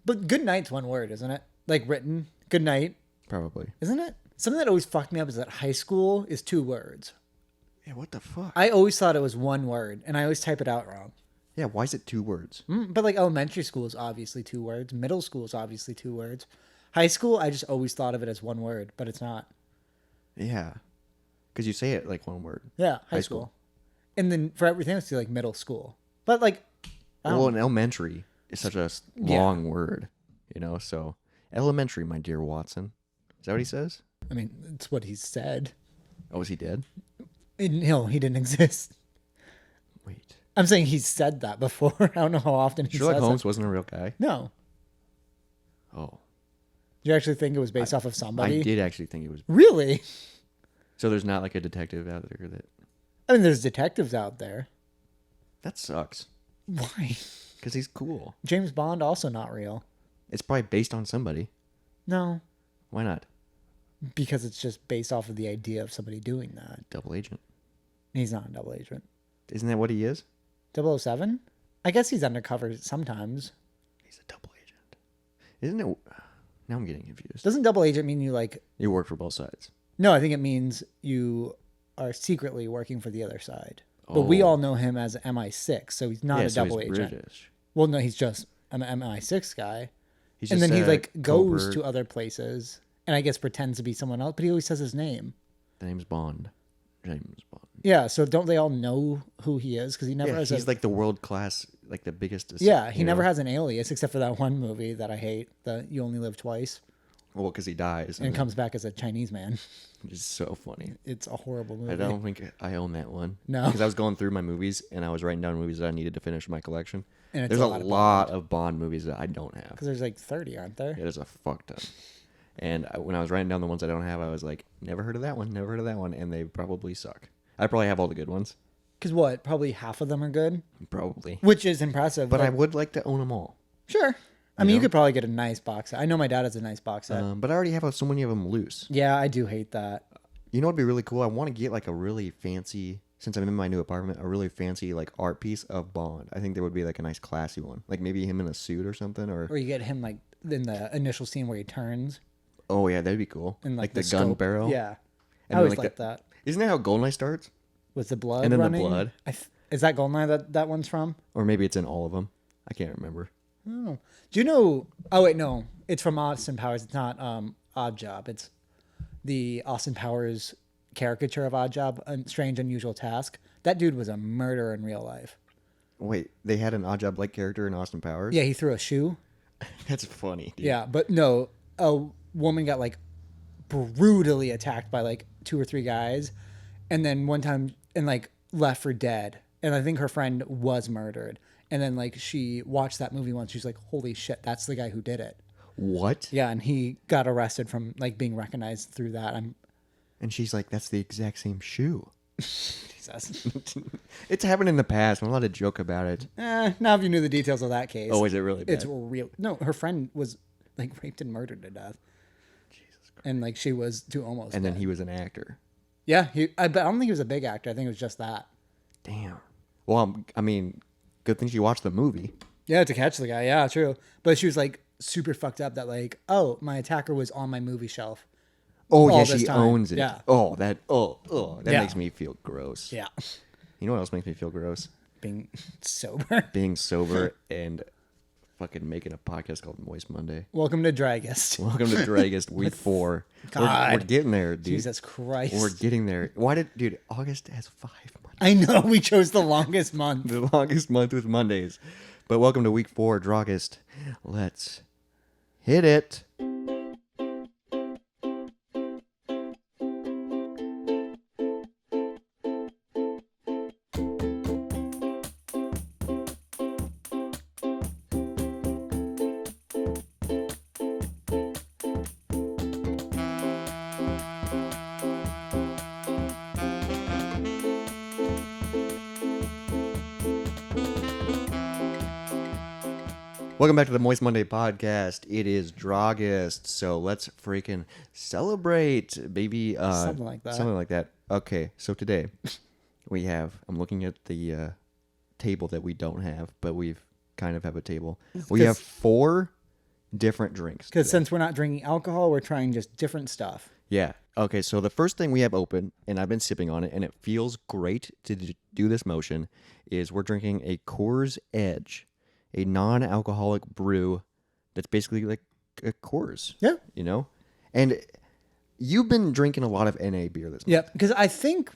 But good night's one word, isn't it? Like written, good night, Probably. isn't it? Something that always fucked me up is that high school is 2 words. Yeah, what the fuck? I always thought it was 1 word, and I always type it out wrong. Yeah, why is it 2 words? But like elementary school is obviously 2 words. Middle school is obviously 2 words. High school, I just always thought of it as 1 word, but it's not. Yeah. Because you say it like 1 word. Yeah, high school. And then for everything else, you like middle school. But like, Well, in elementary is such a long word, so elementary, my dear Watson. Is that what he says? I mean, it's what he said. Oh, is he dead? No, he didn't exist. Wait. I'm saying he said that before. I don't know how often he Sherlock says Holmes it. wasn't a real guy? No. Oh. Do you actually think it was based off of somebody? I did actually think it was. Really? So there's not like a detective out there that... I mean, there's detectives out there. That sucks. Why? Because he's cool. James Bond also not real. It's probably based on somebody. No, Why not? because it's just based off of the idea of somebody doing that. Double agent. He's not a double agent. Isn't that what he is? 007? I guess he's undercover sometimes. He's a double agent. Isn't it... Now I'm getting confused. Doesn't double agent mean you like... You work for both sides. No, I think it means you are secretly working for the other side. But we Oh. all know him as MI6, so he's not Yeah, a so double he's agent. British. Well, no, he's just an MI6 guy. He's And just then he a like goes covert- to other places and I guess pretends to be someone else, but he always says his name. The name's Bond. James Bond. Yeah, so don't they all know who he is? Because he never Yeah, has he's like the world class, like the biggest. Yeah, he never has an alias except for that one movie that I hate, the You Only Live Twice. Well, because he dies. And comes back as a Chinese man. It's so funny. It's a horrible movie. I don't think I own that one. No. Because I was going through my movies and I was writing down movies that I needed to finish my collection. And it's There's a a lot of lot of Bond movies that I don't have. Because there's like 30, aren't there? It is a fuck ton. And when I was writing down the ones I don't have, I was like, never heard of that one, never heard of that one, and they probably suck. I probably have all the good ones. Because what? Probably half of them are good? Probably. Which is impressive. But I would like to own them all. Sure. I mean, you could probably get a nice box set. I know my dad has a nice box set. But I already have so many of them loose. Yeah, I do hate that. You know what'd be really cool? I want to get like a really fancy, since I'm in my new apartment, a really fancy like art piece of Bond. I think there would be like a nice classy one. Like maybe him in a suit or something. Or you get him like in the initial scene where he turns. Oh yeah, that'd be cool. And like the the gun scope. barrel. Yeah. And I always then, like that. Isn't that how Goldeneye starts? With the blood And then the running? blood. Is that Goldeneye that one's from? Or maybe it's in all of them. I can't remember. Oh. Do you know... Oh, wait, no. It's from Austin Powers. It's not Odd Job. It's the Austin Powers caricature of Odd Job, a Strange Unusual Task. That dude was a murderer in real life. Wait, they had an Odd Job-like character in Austin Powers? Yeah, he threw a shoe. That's funny, dude. Yeah, but no, a woman got like brutally attacked by like 2 or 3 guys, and then one time and like left for dead. And I think her friend was murdered. And then like she watched that movie once. She's like, "Holy shit, that's the guy who did it." What? Yeah, and he got arrested from like being recognized through that. And she's like, that's the exact same shoe. Jesus. It's happened in the past. I'm allowed to joke about it. Now if you knew the details of that case. Oh, is it really bad? It's real. No, her friend was like raped and murdered to death. Jesus Christ. And like she was too almost. And then dead. he was an actor. Yeah, I don't think he was a big actor. I think it was just that. Damn. Well, I mean, good thing she watched the movie. Yeah, to catch the guy. Yeah, true. But she was like super fucked up that like, oh, my attacker was on my movie shelf. Oh, all yeah, this she time. owns it. Yeah. Oh, that Yeah. makes me feel gross. Yeah. You know what else makes me feel gross? Being sober. Being sober and fucking making a podcast called Moist Monday. Welcome to Dry-Gust. Welcome to Dry-Gust week 4. God. We're getting there, dude. Jesus Christ. We're getting there. Dude, August has 5 months. I know we chose the longest month. The longest month with Mondays. But welcome to week 4, Dry-Gust. Let's hit it. Welcome back to the Moist Monday podcast. It is Dry-Gust, so let's freaking celebrate, baby. Something like that. Something like that. Okay, so today we have, I'm looking at the table that we don't have, but we've kind of have a table. We have 4 different drinks. Because today. since we're not drinking alcohol, we're trying just different stuff. Yeah. Okay, so the first thing we have open, and I've been sipping on it, and it feels great to do this motion, is we're drinking a Coors Edge, a non-alcoholic brew that's basically like a Coors. Yeah. You know? And you've been drinking a lot of NA beer this month. Yep. Because I think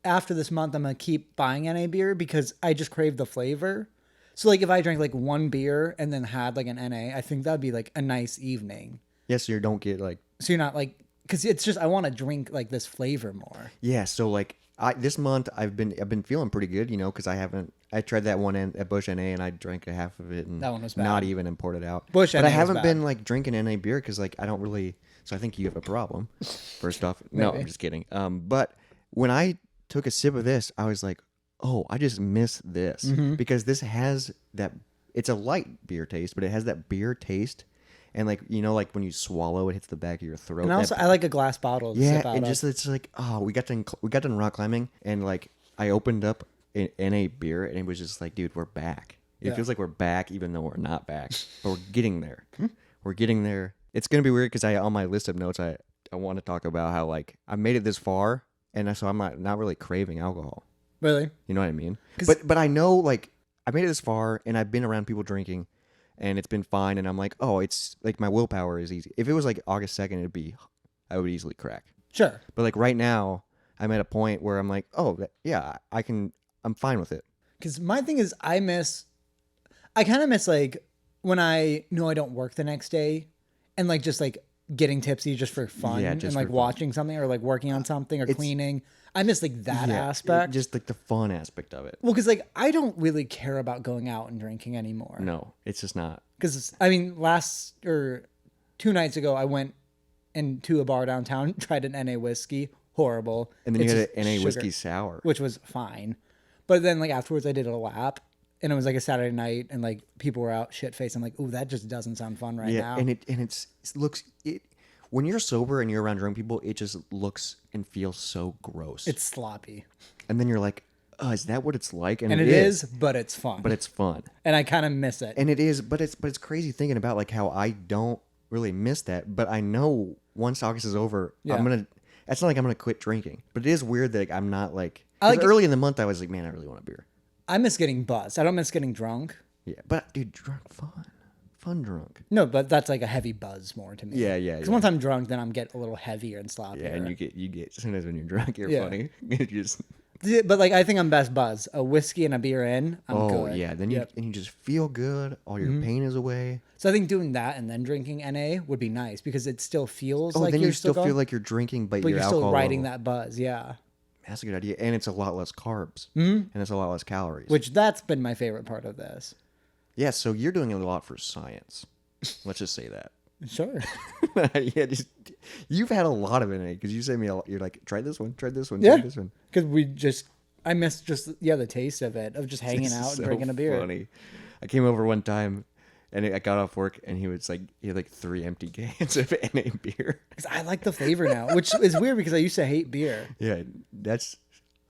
after this month, I'm going to keep buying NA beer because I just crave the flavor. So, like, if I drank, like, one beer and then had, like, an NA, I think that'd be, like, a nice evening. Yeah, so you don't get like... So you're not, like... Because it's just, I want to drink, like, this flavor more. Yeah, so, like, this month I've been feeling pretty good, you know, because I tried that one at Bush NA and I drank a half of it and That one was bad. not even imported out. Busch but NA I haven't was been, bad. like, drinking NA beer because, like, I don't really... So I think you have a problem, first off. No, Maybe. I'm just kidding. But when I took a sip of this, I was like, oh, I just miss this. Mm-hmm. Because this has that... It's a light beer taste, but it has that beer taste. And, like, you know, like, when you swallow, it hits the back of your throat. And also, I like a glass bottle to Yeah, sip out and of. just it's like, oh, we got done rock climbing, and like I opened up NA beer, and it was just like, dude, we're back. It Yeah. feels like we're back, even though we're not back, but we're getting there. We're getting there. It's gonna be weird because on my list of notes, I want to talk about how like I made it this far, and so I'm not really craving alcohol. Really? You know what I mean? 'Cause- But I know like I made it this far, and I've been around people drinking. And it's been fine, and I'm like, oh, it's like my willpower is easy. If it was like August 2nd, I would easily crack. Sure. But like right now, I'm at a point where I'm like, oh, yeah, I'm fine with it. Because my thing is, I kind of miss like when I know I don't work the next day and like just like getting tipsy just for fun Yeah, and just like for fun. watching something or like working on something or cleaning. I miss like that Yeah, aspect. just like the fun aspect of it. Well, because like I don't really care about going out and drinking anymore. No, it's just not. Because I mean, 2 nights ago, I went into a bar downtown, tried an NA whiskey, horrible. And then It's you had just an NA sugar, whiskey sour. which was fine. But then like afterwards, I did a lap, and it was like a Saturday night, and like people were out shit faced. I'm like, ooh, that just doesn't sound fun right now. and it looks when you're sober and you're around drunk people, it just looks and feels so gross. It's sloppy, And then you're like, oh, is that what it's like? and it is, but it's fun. but it's fun. and I kind of miss it. And it is, but it's crazy thinking about like how I don't really miss that, but I know once August is over, Yeah. It's not like I'm gonna quit drinking, but it is weird that like, I'm not like. I like 'cause early in the month, I was like, man, I really want a beer. I miss getting buzzed. I don't miss getting drunk. Yeah, but dude, fun drunk. No, but that's like a heavy buzz more to me. Yeah, yeah, Because yeah. once I'm drunk, then I'm getting a little heavier and sloppier. Yeah, and you get sometimes when you're drunk, you're Yeah. funny. You just But like I think I'm best buzz. A whiskey and a beer in, I'm good. yeah, then Yep. you just feel good. All your pain is away. So I think doing that and then drinking NA would be nice because it still feels Oh, like then you're you still going, feel like you're drinking, but but your you're still alcohol riding level. that buzz. Yeah. That's a good idea, and it's a lot less carbs, and it's a lot less calories. Which that's been my favorite part of this. Yeah, so you're doing a lot for science. Let's just say that. Sure. Yeah, you've had a lot of it because you sent me. You're like, try this one, Yeah. try this one. Because I miss just the taste of it, of just hanging This is out so and drinking a beer. Funny. I came over one time, and I got off work, and he had like 3 empty cans of NA beer. Because I like the flavor now, which is weird because I used to hate beer. Yeah, that's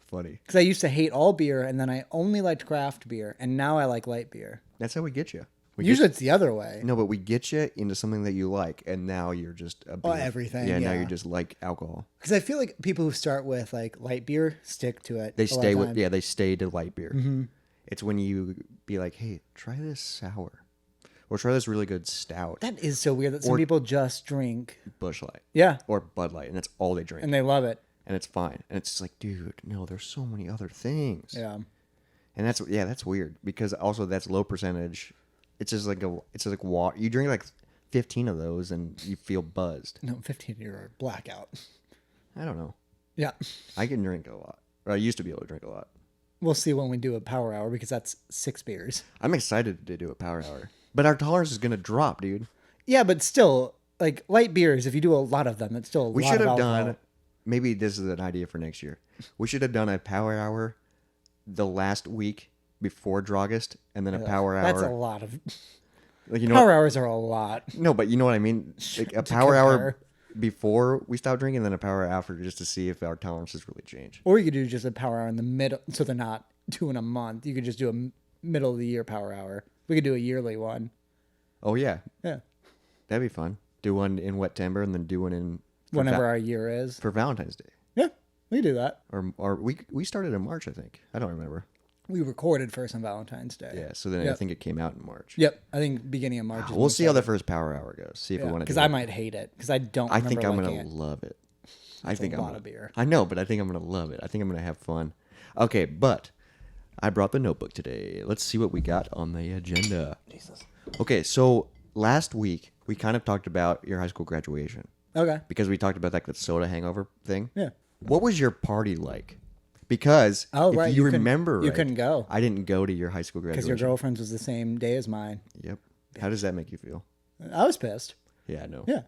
funny. Because I used to hate all beer, and then I only liked craft beer, and now I like light beer. That's how we get you. We Usually it's the other way. no, but we get you into something that you like, and now you're just a beer. everything, Yeah, now yeah. you're just like alcohol. Because I feel like people who start with like light beer stick to it. They a lot stay of with time. yeah, they stay to light beer. Mm-hmm. It's when you be like, hey, try this sour, or try this really good stout, That is so weird that some people just drink. Busch Light, Yeah, or Bud Light, and that's all they drink, and they love it. and it's fine. And it's just like, dude, no, there's so many other things. Yeah. And that's weird because also that's low percentage. It's just like water. You drink like 15 of those and you feel buzzed. No, 15-year blackout. I don't know. Yeah. I can drink a lot. Or I used to be able to drink a lot. We'll see when we do a power hour because that's 6 beers. I'm excited to do a power hour. But our tolerance is going to drop, dude. Yeah, but still, like light beers, if you do a lot of them, it's still a We lot should of have alcohol. done, maybe this is an idea for next year. We should have done a power hour the last week before Dry-Gust and then a power hour. That's a lot of... Like, you know Power hours are a lot. No, but you know what I mean? Like a power hour before we stop drinking, then a power hour after just to see if our tolerances really change. Or you could do just a power hour in the middle, so they're not 2 in a month. You could just do a middle of the year power hour. We could do a yearly one. Oh, yeah. Yeah. That'd be fun. Do one in September and then do one in for Whenever our year is. for Valentine's Day. Yeah, we do that. Or we started in March, I think. I don't remember. We recorded first on Valentine's Day. Yeah, so then I Yep. think it came out in March. Yep. I think beginning of March. Is We'll when see how the first power hour goes. See if we want to. Because I might hate it. Because I don't. I think I'm liking gonna it. love it. I That's think a I'm lot gonna, of beer. I know, but I think I'm gonna love it. I think I'm gonna have fun. Okay, but I brought the notebook today. Let's see what we got on the agenda. Jesus. Okay, so last week we kind of talked about your high school graduation Okay. because we talked about like the soda hangover thing. Yeah. What was your party like? Because if Right. you couldn't- remember, you right, couldn't go I didn't go to your high school because graduation. your girlfriend's was the same day as mine. Yep. How does that make you feel? I was pissed. Yeah, I know. Yeah.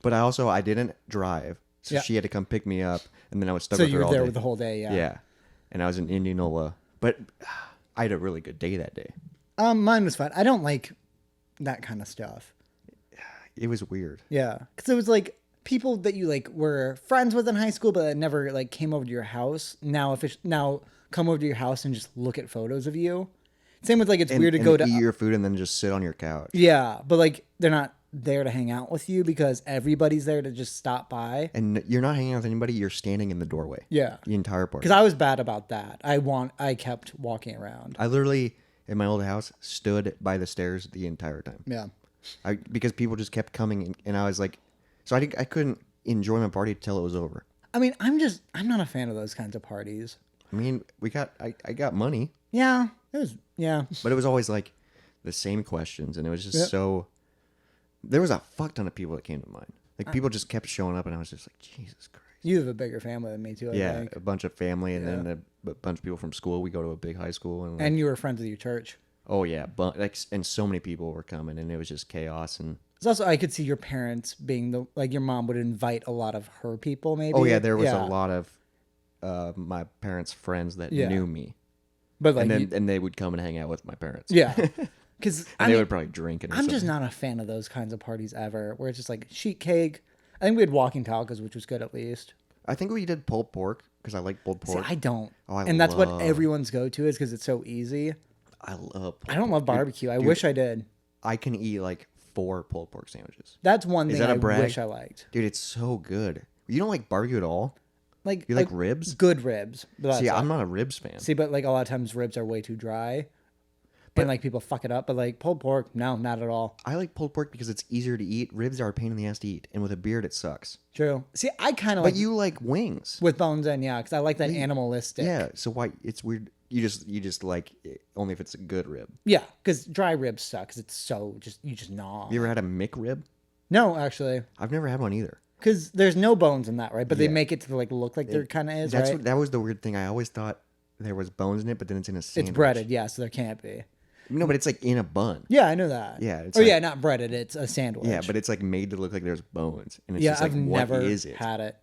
But I didn't drive, so Yeah. she had to come pick me up, and then I was stuck So with you her were all there day. with the whole day. Yeah. Yeah, and I was in Indianola, but I had a really good day that day. Mine was fun. I don't like that kind of stuff. It was weird. Yeah. Because it was like people that you like were friends with in high school, but that never like came over to your house. Now come over to your house and just look at photos of you. Same with like it's weird to And go to eat your food and then just sit on your couch. yeah, but like they're not there to hang out with you because everybody's there to just stop by. And you're not hanging out with anybody. You're standing in the doorway. Yeah. The entire party. Because I was bad about that. I kept walking around. I literally in my old house stood by the stairs the entire time. Yeah. Because people just kept coming, and I was like, so I couldn't enjoy my party till it was over. I mean, I'm not a fan of those kinds of parties. I mean, I got money. Yeah. Yeah. But it was always like the same questions, and it was just Yep. so. There was a fuck ton of people that came to mind. Like people just kept showing up, and I was just like, Jesus Christ. You have a bigger family than me too, I Yeah, think. a bunch of family, and then a bunch of people from school. We go to a big high school, and, like, And you were friends with your church. oh yeah, and so many people were coming, and it was just chaos. And It's also I could see your parents being your mom would invite a lot of her people maybe. oh yeah, there was a lot of my parents' friends that Yeah. knew me, But like and they would come and hang out with my parents. yeah. Because and they would probably drink it. Or I'm just something. not a fan of those kinds of parties ever, where it's just like sheet cake. I think we had walking tacos, which was good at least. I think we did pulled pork because I like pulled See, pork. I don't, Oh, I and that's what love- everyone's go to is because it's so easy. I love. I don't love barbecue. I wish I did. I can eat like 4 pulled pork sandwiches. That's one Is thing that a I brag? wish I liked. Dude, it's so good. You don't like barbecue at all? Like You like ribs? Good ribs. But See, that's I'm it. not a ribs fan. See, but like a lot of times ribs are way too dry, and like people fuck it up. But like pulled pork, no, not at all. I like pulled pork because it's easier to eat. Ribs are a pain in the ass to eat, and with a beard, it sucks. True. See, I kind of But like you like wings. with bones in, yeah, because I like that animalistic. Yeah, so why it's weird. You just like it only if it's a good rib. Yeah, because dry ribs suck. Because it's so you just gnaw. You ever had a McRib? No, actually, I've never had one either. because there's no bones in that, right? But they Yeah. make it to like look like there kind of is, That's right? that was the weird thing. I always thought there was bones in it, but then it's in a sandwich. It's breaded, yeah, so there can't be. No, but it's like in a bun. Yeah, I know that. Yeah, it's Oh like- yeah, not breaded. It's a sandwich. Yeah, but it's like made to look like there's bones, and it's yeah, just like I've what never is it? had it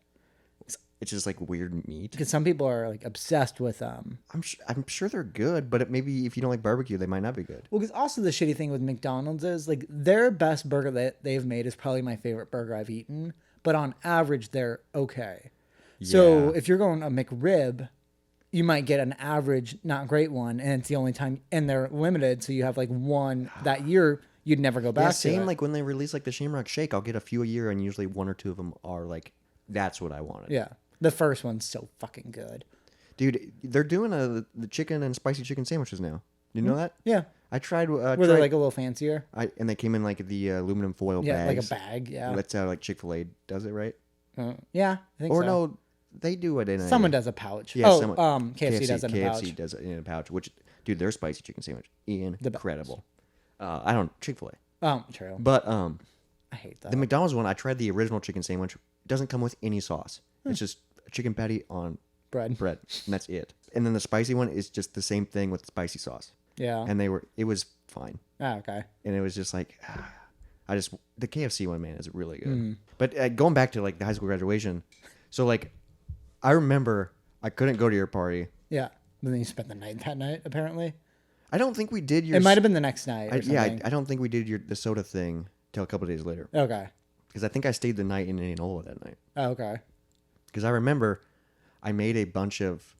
It's just like weird meat. because some people are like obsessed with I'm sure they're good, but maybe if you don't like barbecue, they might not be good. Well, because also the shitty thing with McDonald's is like their best burger that they've made is probably my favorite burger I've eaten, but on average they're okay. So Yeah. if you're going a McRib, you might get an average, not great one, and it's the only time, and they're limited, so you have like one that year you'd never go back Yeah, to. same it. like when they release like the Shamrock Shake, I'll get a few a year, and usually 1 or 2 of them are like, that's what I wanted. Yeah, the first one's so fucking good. Dude, they're doing the chicken and spicy chicken sandwiches now. You know that? Yeah, I tried. were they like a little fancier? and they came in like the aluminum foil Yeah, bags. like a bag. Yeah, That's how like Chick-fil-A does it, right? yeah, I think Or so. no, they do it in a... Someone does a pouch. Yeah, oh, someone- KFC does it in a KFC pouch. does it in a pouch. Which, dude, their spicy chicken sandwich best. incredible. I don't Chick-fil-A, Oh, true. but I hate that. the McDonald's one, I tried the original chicken sandwich. It doesn't come with any sauce. It's just a chicken patty on Bread. bread, and that's it. And then the spicy one is just the same thing with spicy sauce. Yeah. And it was fine. Oh, okay. And it was just like, the KFC one, man, is really good. But going back to like the high school graduation, so like, I remember I couldn't go to your party. Yeah. But then you spent the night that night, apparently. I don't think we did your. It might have been the next night. Or yeah, something. I don't think we did the soda thing till a couple of days later. Okay. Because I think I stayed the night in Indianola that night. Oh, okay. Because I remember I made a bunch of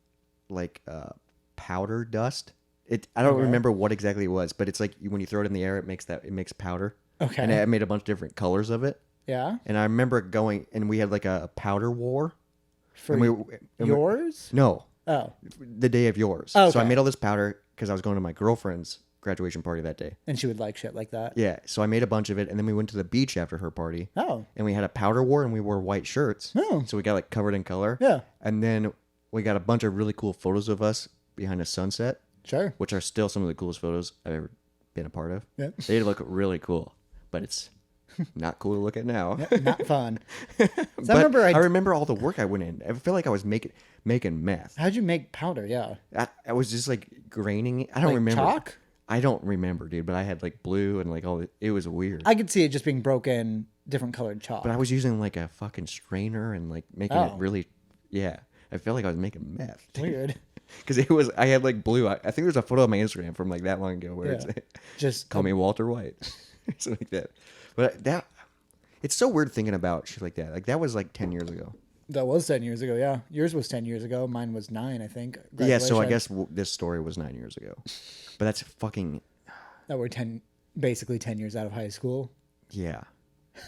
like powder dust. I don't Okay. remember what exactly it was, but it's like when you throw it in the air, it makes powder. Okay. And I made a bunch of different colors of it. Yeah. And I remember going, and we had like a powder war. For And yours? no, Oh. the day of yours. Oh, So I okay. made all this powder because I was going to my girlfriend's graduation party that day. And she would like shit like that. Yeah. So I made a bunch of it, and then we went to the beach after her party. Oh. And we had a powder war, and we wore white shirts. Oh. So we got like covered in color. Yeah. And then we got a bunch of really cool photos of us behind a sunset, Sure. which are still some of the coolest photos I've ever been a part of. Yeah. They look really cool, but it's not cool to look at now. Not fun. But I remember all the work I went in. I feel like I was making meth. How'd you make powder? Yeah. I was just like graining it. I don't Like remember. chalk? I don't remember, dude. But I had like blue and like it was weird. I could see it just being broken, different colored chalk. But I was using like a fucking strainer and like making it Oh. really. Yeah, I felt like I was making meth. Weird. Because I had like blue. I think there's a photo on my Instagram from like that long ago where it's Just call me Walter White, something like that. But it's so weird thinking about shit like that. Like that was like 10 years ago. That was 10 years ago. Yeah. Yours was 10 years ago. Mine was 9, I think. Yeah, so I Graduation. guess this story was 9 years ago. But that's fucking That we're basically 10 years out of high school. yeah.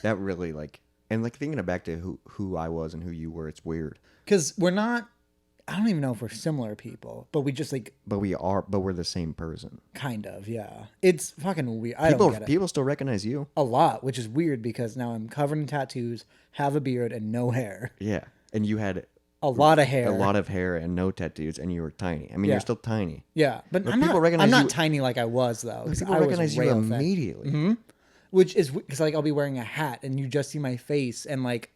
That really like and like thinking back to who I was and who you were, it's weird. Because I don't even know if we're similar people, but we just like But we're the same person. kind of, yeah. It's fucking weird. I don't get it. People still recognize you. A lot, which is weird because now I'm covered in tattoos, have a beard, and no hair. Yeah. And you had A lot of hair. a lot of hair and no tattoos, and you were tiny. I mean, Yeah. you're still tiny. Yeah, but I'm people not. recognize I'm not you- tiny like I was though. 'Cause People I was recognize you rail thin. immediately. Which is because like I'll be wearing a hat and you just see my face and like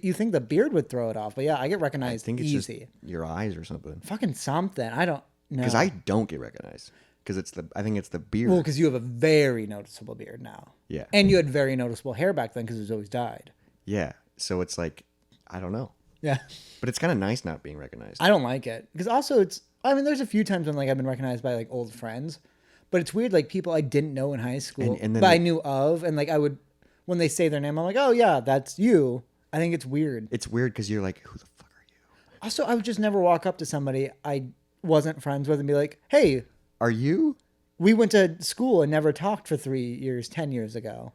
you think the beard would throw it off, but yeah, I get I recognized think it's easy. just your eyes or something. Fucking something. I don't know. Because I don't get recognized. Because I think it's the beard. Well, because you have a very noticeable beard now. Yeah. And you had very noticeable hair back then because it was always dyed. Yeah. So it's like, I don't know. Yeah. But it's kind of nice not being recognized. I don't like it because also there's a few times when like I've been recognized by like old friends, but it's weird like people I didn't know in high school, And then but I knew of, and like I would when they say their name, I'm like, oh yeah, that's you. I think it's weird. It's weird because you're like, who the fuck are you? Also, I would just never walk up to somebody I wasn't friends with and be like, hey, Are you? we went to school and never talked for 3 years, 10 years ago.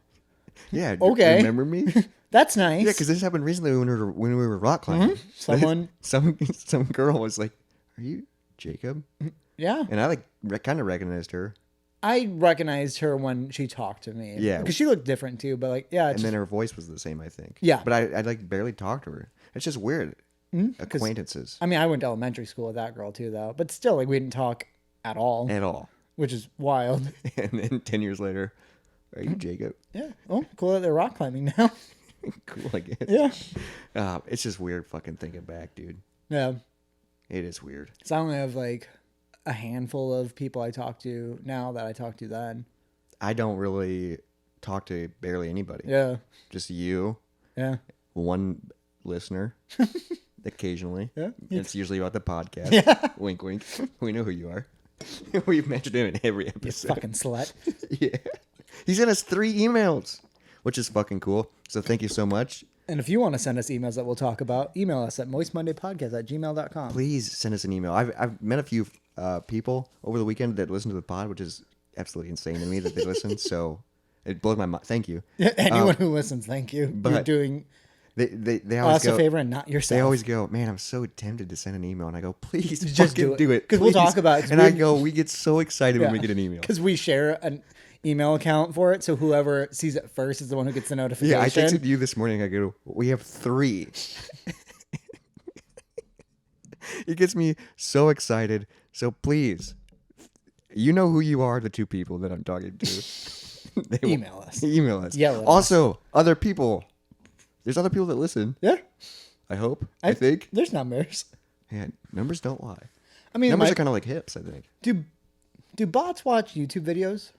Yeah. Okay. Remember me? That's nice. Yeah, because this happened recently when we were rock climbing. Someone- some girl was like, "Are you Jacob?" Yeah. And I like kind of recognized her, I recognized her when she talked to me. Yeah. Because she looked different too, but like, yeah. and then her voice was the same, I think. Yeah. But I like barely talked to her. It's just weird. Acquaintances I mean, I went to elementary school with that girl too, though. But still, like, we didn't talk at all, at all. which is wild. And then 10 years later, are you Jacob? Yeah. Oh, cool that they're rock climbing now. Cool, I guess. Yeah. It's just weird fucking thinking back, dude. Yeah. It is weird. So I only have like a handful of people I talk to now that I talked to then. I don't really talk to barely anybody. Yeah. Just you, Yeah. one listener, occasionally. Yeah. It's usually about the podcast. Wink, wink. We know who you are. We've mentioned him in every episode. Fucking slut. Yeah. He sent us 3 emails, which is fucking cool. So thank you so much. And if you want to send us emails that we'll talk about, email us at moistmondaypodcast@gmail.com. Please send us an email. I've met a few people over the weekend that listen to the pod, which is absolutely insane to me that they listen. So it blows my mind. Thank you. Anyone who listens, thank you. You're but doing They always us go, a favor and not yourself. They always go, man, I'm so tempted to send an email. And I go, please Just fucking do it. 'Cause Please. we'll talk about it, 'cause And I we- go, we get so excited when we get an email. Because we share an email account for it, so whoever sees it first is the one who gets the notification. Yeah, I texted you this morning. I go, we have 3. It gets me so excited. So please, you know who you are, the 2 people that I'm talking to. They will- Email us. Email us. Yell at us. Also, other people. There's other people that listen. Yeah, I hope. I think. there's numbers. Yeah, numbers don't lie. I mean, Numbers are kind of like hips, I think. do bots watch YouTube videos?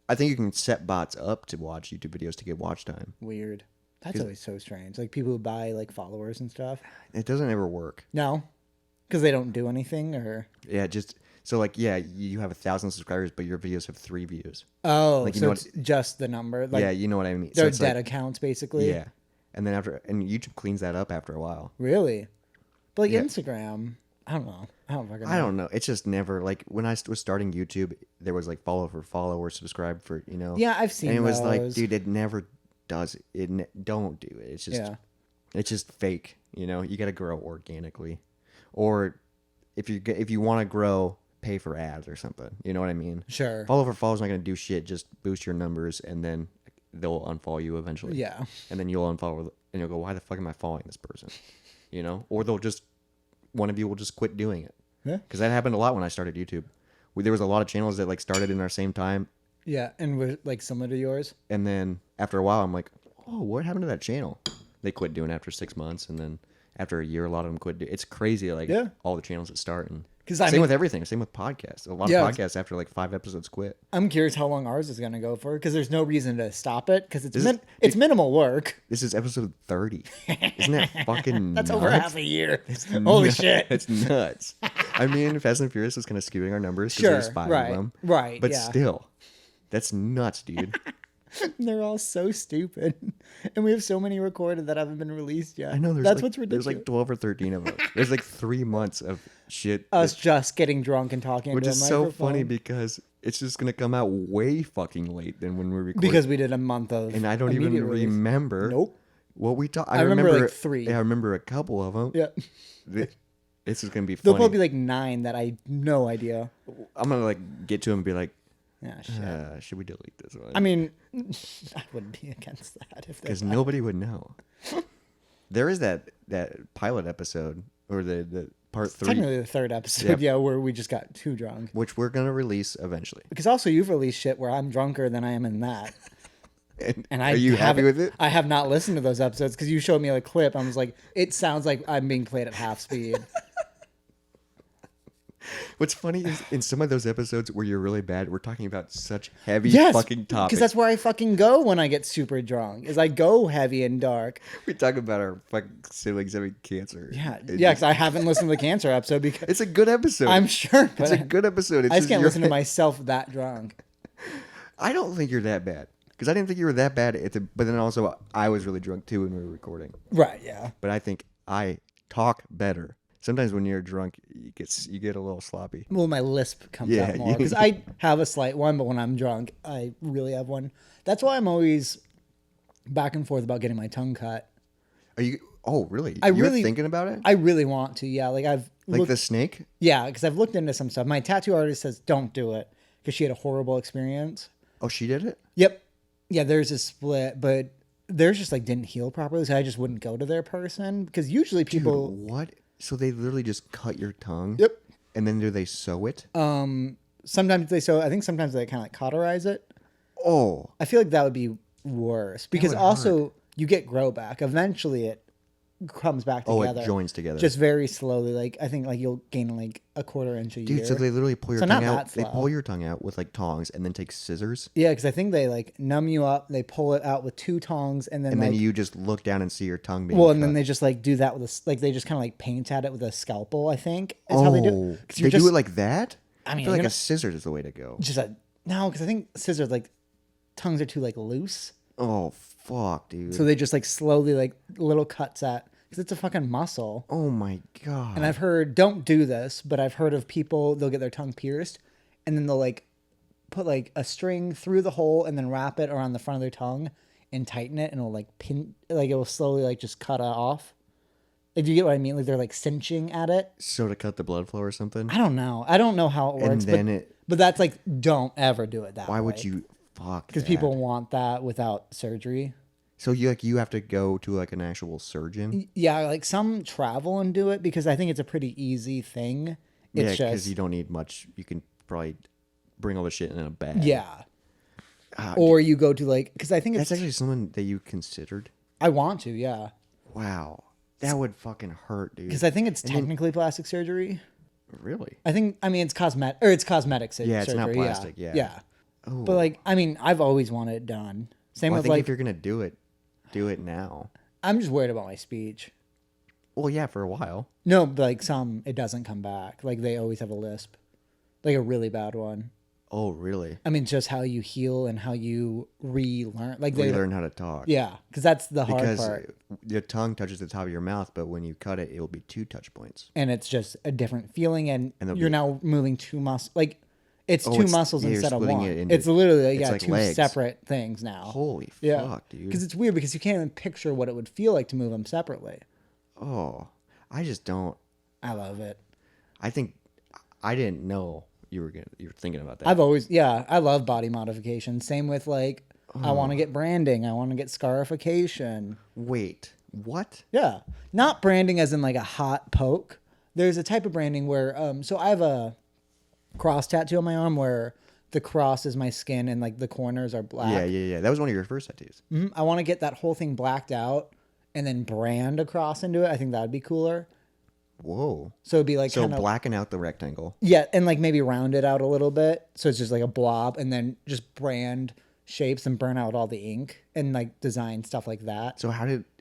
I think you can set bots up to watch YouTube videos to get watch time. Weird. That's always so strange. Like people who buy like followers and stuff. It doesn't ever work. No, because they don't do anything, or Yeah, just so like you have 1,000 subscribers, but your videos have 3 views. oh, Like, you so know it's just the number. Like Yeah, you know what I mean. they're it's dead like, accounts, basically. yeah, and then YouTube cleans that up after a while. Really? But like Yeah. Instagram, I don't know. I don't fucking know. I don't know. It's just never like when I was starting YouTube, there was like follow for follow or subscribe for, you know. Yeah, I've seen And it was like, those. dude, it never does it. Don't do it. Yeah. It's just fake, you know. You got to grow organically. Or if you want to grow, pay for ads or something. You know what I mean? Sure. Follow for follow is not going to do shit. Just boost your numbers, and then they'll unfollow you eventually. Yeah. And then you'll unfollow, and you'll go, why the fuck am I following this person? You know? Or one of you will just quit doing it. Yeah. Because that happened a lot when I started YouTube. There was a lot of channels that like started in our same time, Yeah, and we're like similar to yours. and then after a while, I'm like, oh, what happened to that channel? They quit doing it after 6 months, and then after a year, a lot of them quit. It's crazy, like Yeah. all the channels that start. And 'Cause I same mean- with everything. Same with podcasts. A lot Yeah, of podcasts after like 5 episodes quit. I'm curious how long ours is gonna go for because there's no reason to stop it because This is- it's minimal work. This is episode 30. Isn't that fucking That's nuts? over half a year. Holy shit! It's nuts. I mean, Fast and Furious is kind of skewing our numbers because Sure, there's 5 right, of them. right, But yeah. still, that's nuts, dude. They're all so stupid, and we have so many recorded that haven't been released yet. I know That's like, what's ridiculous. There's like 12 or 13 of them. There's like 3 months of shit. Us just getting drunk and talking Which into is a so microphone. funny because it's just gonna come out way fucking late than when we record. Because we did a month of and I don't even immediate release. remember. Nope. What we talked. I remember, like, 3. Yeah, I remember a couple of them. Yeah. This is gonna be There'll funny. probably be like 9 that I no idea. I'm gonna like get to him and be like, Yeah, shit. should we delete this one? I mean, I wouldn't be against that if Because there's nobody would know. There is that pilot episode or the part 3, technically the 3rd episode, Yeah. yeah, where we just got too drunk. which we're gonna release eventually. Because also you've released shit where I'm drunker than I am in that. And I Are you happy haven't- with it? I have not listened to those episodes because you showed me a clip. I was like, it sounds like I'm being played at half speed. What's funny is in some of those episodes where you're really bad, we're talking about such heavy Yes, fucking topics. because that's where I fucking go when I get super drunk. Is I go heavy and dark. We talk about our fucking siblings having cancer. Yeah, It yeah. just- Because I haven't listened to the cancer episode because it's a good episode. I'm sure. It's But a good episode. It's I just can't your- listen to myself that drunk. I don't think you're that bad because I didn't think you were that bad. But then also I was really drunk too when we were recording. Right. Yeah. But I think I talk better. Sometimes when you're drunk, you get a little sloppy. Well, my lisp comes Yeah, out more you- because I have a slight one, but when I'm drunk, I really have one. That's why I'm always back and forth about getting my tongue cut. Are you? Oh, really? I You're really- thinking about it? I really want to. Yeah, like I've Like looked, the snake? yeah, because I've looked into some stuff. My tattoo artist says don't do it because she had a horrible experience. Oh, she did it? Yep. Yeah, there's a split, but theirs just like didn't heal properly, so I just wouldn't go to their person because usually people. Dude, what? So they literally just cut your tongue? Yep. And then do they sew it? Sometimes they I think sometimes they kind of like cauterize it. Oh. I feel like that would be worse because would also you get grow back. Eventually it comes back Oh, together. it joins together. Just very slowly. Like I think like you'll gain like a quarter inch a year. Dude, so they literally pull your So tongue not out. that They slow. pull your tongue out with like tongs and then take scissors. Yeah, because I think they like numb you up. They pull it out with 2 tongs and then And like then you just look down and see your tongue being well, and cut. then they just like do that with like they just kind of like paint at it with a scalpel. I think is how they do. Oh, it. 'Cause they you're do just, it like that? I I mean, feel you're like gonna- a scissors is the way to go. just a no, because I think scissors like tongues are too like loose, Oh, fuck, dude. so they just like slowly like little cuts at because it's a fucking muscle. Oh, my God. And I've heard, don't do this, but I've heard of people, they'll get their tongue pierced and then they'll like put like a string through the hole and then wrap it around the front of their tongue and tighten it and it'll like pin, like it will slowly like just cut it off. Like, do you get what I mean? Like they're like cinching at it. So to cut the blood flow or something? I don't know. I don't know how it And works, then but that's like, don't ever do it that way. why would you? Fuck. Because people want that without surgery. So you have to go to like an actual surgeon? Yeah, like some travel and do it because I think it's a pretty easy thing. Yeah, It's because just you don't need much. You can probably bring all the shit in a bag. yeah. Ah, Or you go to like because I think it's that's actually someone that you considered. I want to, yeah. Wow, that would fucking hurt, dude. Because I think it's technically plastic surgery. Really? I think I mean it's cosmetic surgery. Yeah, it's not plastic, yeah. Yeah. Oh, But like I mean, I've always wanted it done. Same well, I with think like if you're gonna do it now. I'm just worried about my speech. Well, yeah, for a while. No, but like some it doesn't come back. Like they always have a lisp. Like a really bad one. Oh, really? I mean, just how you heal and how you relearn. Like they, Relearn how to talk. yeah, because that's the hard Because part, your tongue touches the top of your mouth, but when you cut it, it'll be 2 touch points. and it's just a different feeling, and And there'll you're be now moving two muscles. Like it's Oh, two it's muscles yeah, you're instead of splitting one. it into- It's literally it's like two legs. separate things now. Holy Yeah, fuck, dude. because it's weird because you can't even picture what it would feel like to move them separately. Oh, I just don't. I love it. I think I didn't know you were thinking about that. I've always, yeah, I love body modification. Same with like, I want to get branding. I want to get scarification. Wait, what? Yeah. Not branding as in like a hot poke. There's a type of branding where, so I have a cross tattoo on my arm where the cross is my skin and like the corners are black. Yeah. That was one of your first tattoos. I want to get that whole thing blacked out and then brand a cross into it. I think that would be cooler. Whoa. So it'd be like So kinda, blacken out the rectangle. yeah, and like maybe round it out a little bit. So it's just like a blob and then just brand shapes and burn out all the ink and like design stuff like that.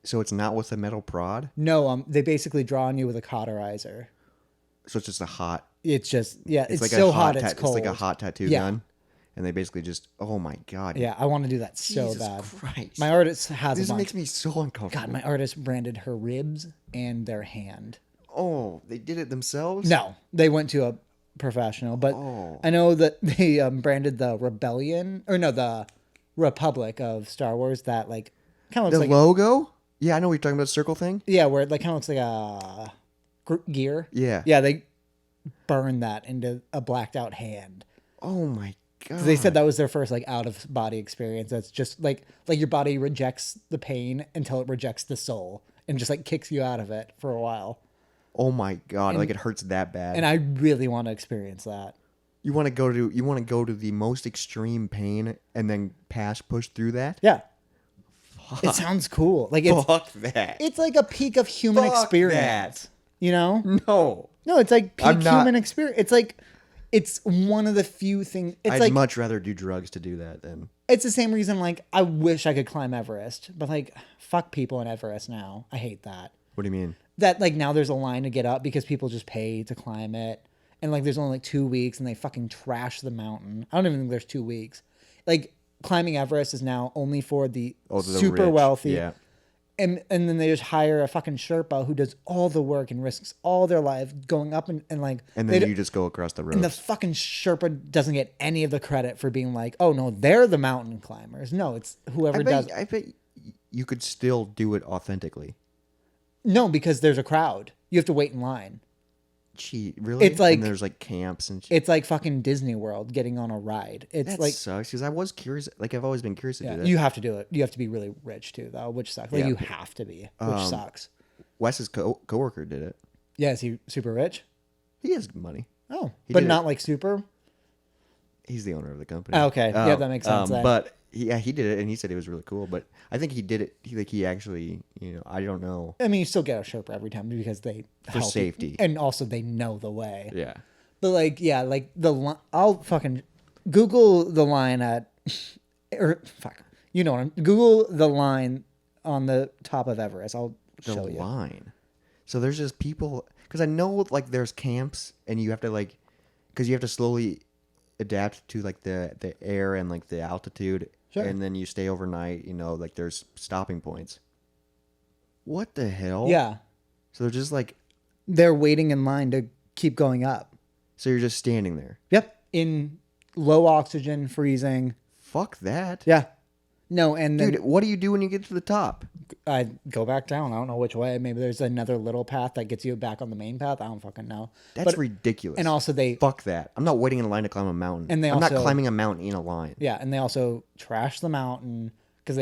So it's not with a metal prod? No, they basically draw on you with a cauterizer. So it's just a hot. It's just, yeah, it's like so a hot, tat- it's cold. It's like a hot tattoo Yeah. gun. And they basically just, oh my God. Yeah, I want to do that so Jesus bad. Christ. My artist has This a bunch. makes me so uncomfortable. God, my artist branded her ribs and their hand. Oh, they did it themselves? No, they went to a professional, but Oh. I know that they branded the the Republic of Star Wars that like kind of The looks like logo? Yeah, I know what you're talking about, the circle thing. yeah, where it like kind of looks like a gear. Yeah. Yeah, they burned that into a blacked out hand. Oh my God. They said that was their first like out of body experience. That's just like your body rejects the pain until it rejects the soul and just like kicks you out of it for a while. Oh my God. Like it hurts that bad. And I really want to experience that. You want to go to the most extreme pain and then push through that? Yeah. It sounds cool. Like it's Fuck that. it's like a peak of human Fuck experience. that. You know? No. No, it's like I'm peak not- human experience. It's like it's one of the few things. It's I'd like much rather do drugs to do that than. it's the same reason. Like I wish I could climb Everest, but like fuck people in Everest now. I hate that. What do you mean? That like now there's a line to get up because people just pay to climb it, and like there's only like 2 weeks, and they fucking trash the mountain. I don't even think there's 2 weeks. Like climbing Everest is now only for the super rich. wealthy. Yeah. And then they just hire a fucking Sherpa who does all the work and risks all their life going up and like And they then d- you just go across the road. and the fucking Sherpa doesn't get any of the credit for being like, oh no, they're the mountain climbers. No, it's whoever does. I bet you could still do it authentically. No, because there's a crowd. You have to wait in line. Gee, really? It's like- and there's like camps and shit. It's like fucking Disney World getting on a ride. It's That like sucks because I was curious. Like I've always been curious to do that. you have to do it. You have to be really rich too, though, which sucks. Like Yeah. you have to be, which sucks. Wes's coworker did it. Yeah, is he super rich? He has money. Oh, He but did not like super. He's the owner of the company. Oh, okay. Yeah, that makes sense then. But he did it, and he said it was really cool. But I think he did it. He actually, I don't know. I mean, you still get a Sherpa every time because they For help you. safety. and also they know the way. Yeah. But like, yeah, like I'll fucking Google the line at, or fuck, you know what I'm. Google the line on the top of Everest. I'll The show you. line. So there's just people because I know like there's camps, and you have to because you have to slowly adapt to like the air and like the altitude, Sure. and then you stay overnight. Like there's stopping points. What the hell? Yeah, So they're just like, they're waiting in line to keep going up. so you're just standing there. Yep, in low oxygen, freezing. Fuck that. Yeah, no, and then Dude, what do you do when you get to the top? I go back down. I don't know which way. Maybe there's another little path that gets you back on the main path. I don't fucking know. That's But- ridiculous. And also they, Fuck that. I'm not waiting in line to climb a mountain. And they I'm not also- climbing a mountain in a line. yeah, and they also trash the mountain because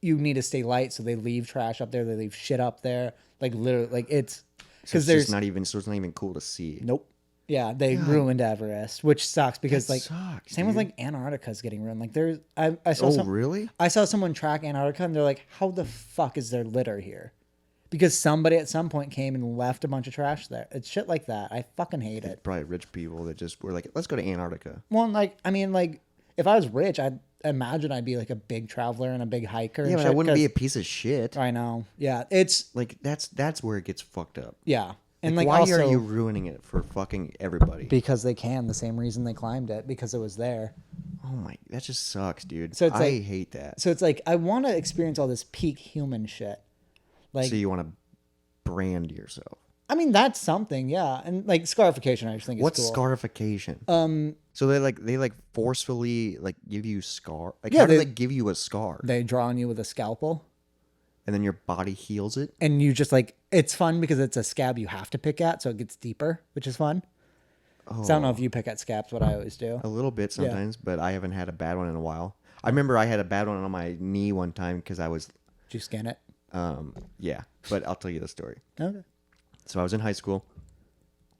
you need to stay light, so they leave trash up there. They leave shit up there, like literally, like it's So because it's there's just not even. So it's not even cool to see. nope. Yeah, they ruined Everest, which sucks because That like sucks, same with dude. like Antarctica's getting ruined. Like there's I saw Oh, really? I saw someone track Antarctica and they're like, how the fuck is there litter here? Because somebody at some point came and left a bunch of trash there. It's shit like that. I fucking hate it. Probably rich people that just were like, let's go to Antarctica. Well, like I mean, like if I was rich, I'd imagine I'd be like a big traveler and a big hiker. Yeah, and but shit, I wouldn't be a 'cause- piece of shit. I know. Yeah, it's Like that's where it gets fucked up. yeah. And Like, like why also are you ruining it for fucking everybody? because they can, the same reason they climbed it, because it was there. Oh my, that just sucks, dude. So it's I like- hate that. So it's like I want to experience all this peak human shit. Like So you want to brand yourself? I mean that's something, yeah. And like scarification, I just think is What's cool. scarification? So they like forcefully like give you scar. Like Yeah, how do they- they give you a scar? They draw on you with a scalpel, And then your body heals it. and you just like it's fun because it's a scab you have to pick at, so it gets deeper, which is fun. So I don't know if you pick at scabs, what I always do. A little bit sometimes, but I haven't had a bad one in a while. I remember I had a bad one on my knee one time because I was, Did you scan it? yeah. But I'll tell you the story. Okay. So I was in high school,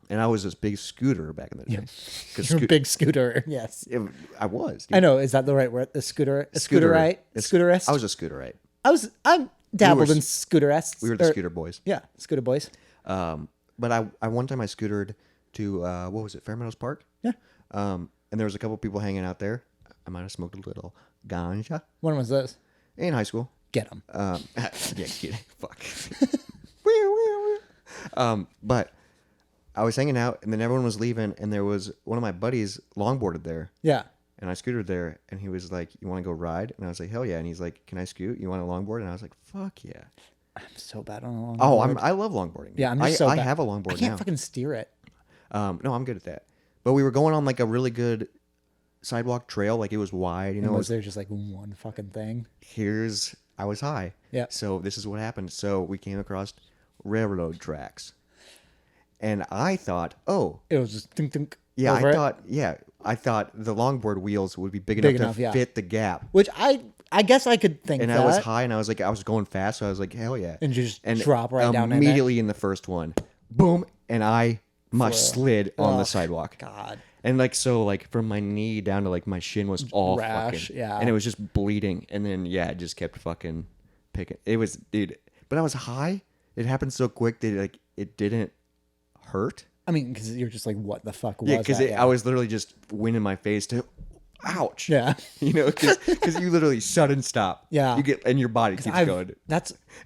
and I was this big scooter back in the day. Because You're a big scooter, yes. I was. Dude. I know. Is that the right word? The scooter, a scooterite, It's- scooterist. I was a scooterite. I'm dabbled We were- in scooterists. We were the scooter boys. Yeah, scooter boys. But I one time I scootered to what was it, Fairmeadows Park? Yeah. And there was a couple people hanging out there. I might have smoked a little ganja When was this? in high school. Get them. Yeah, kid, fuck. But I was hanging out, and then everyone was leaving, and there was one of my buddies longboarded there, Yeah. and I scootered there, and he was like, "You want to go ride?" And I was like, "Hell yeah!" And he's like, "Can I scoot? You want a longboard?" And I was like, "Fuck yeah!" I'm so bad on a longboard. Oh, I love longboarding. Yeah, I'm just so I bad. have a I longboard can't now. fucking steer it. No, I'm good at that. But we were going on like a really good sidewalk trail, like it was wide. You know, And it was was, there just like one fucking thing? I was high. Yeah. So this is what happened. So we came across railroad tracks, and I thought, oh, It was just dink dink. yeah, over I thought the longboard wheels would be big, Big enough enough, to yeah. fit the gap. Which I guess I could think And that. I was high, and I was going fast, so I was like, hell yeah. And you just drop right down in it? immediately in the first one, boom, and I slid on the sidewalk. God. And like so, like from my knee down to like my shin was all Rash, fucking, yeah. and it was just bleeding. And then yeah, it just kept fucking picking. It was, dude, but I was high. It happened so quick that like it didn't hurt. I mean, because you're just like, what the fuck was Yeah, because that? I was literally just wind in my face to, ouch. Yeah. You know, because you literally sudden stop. Yeah. You get and your body keeps going.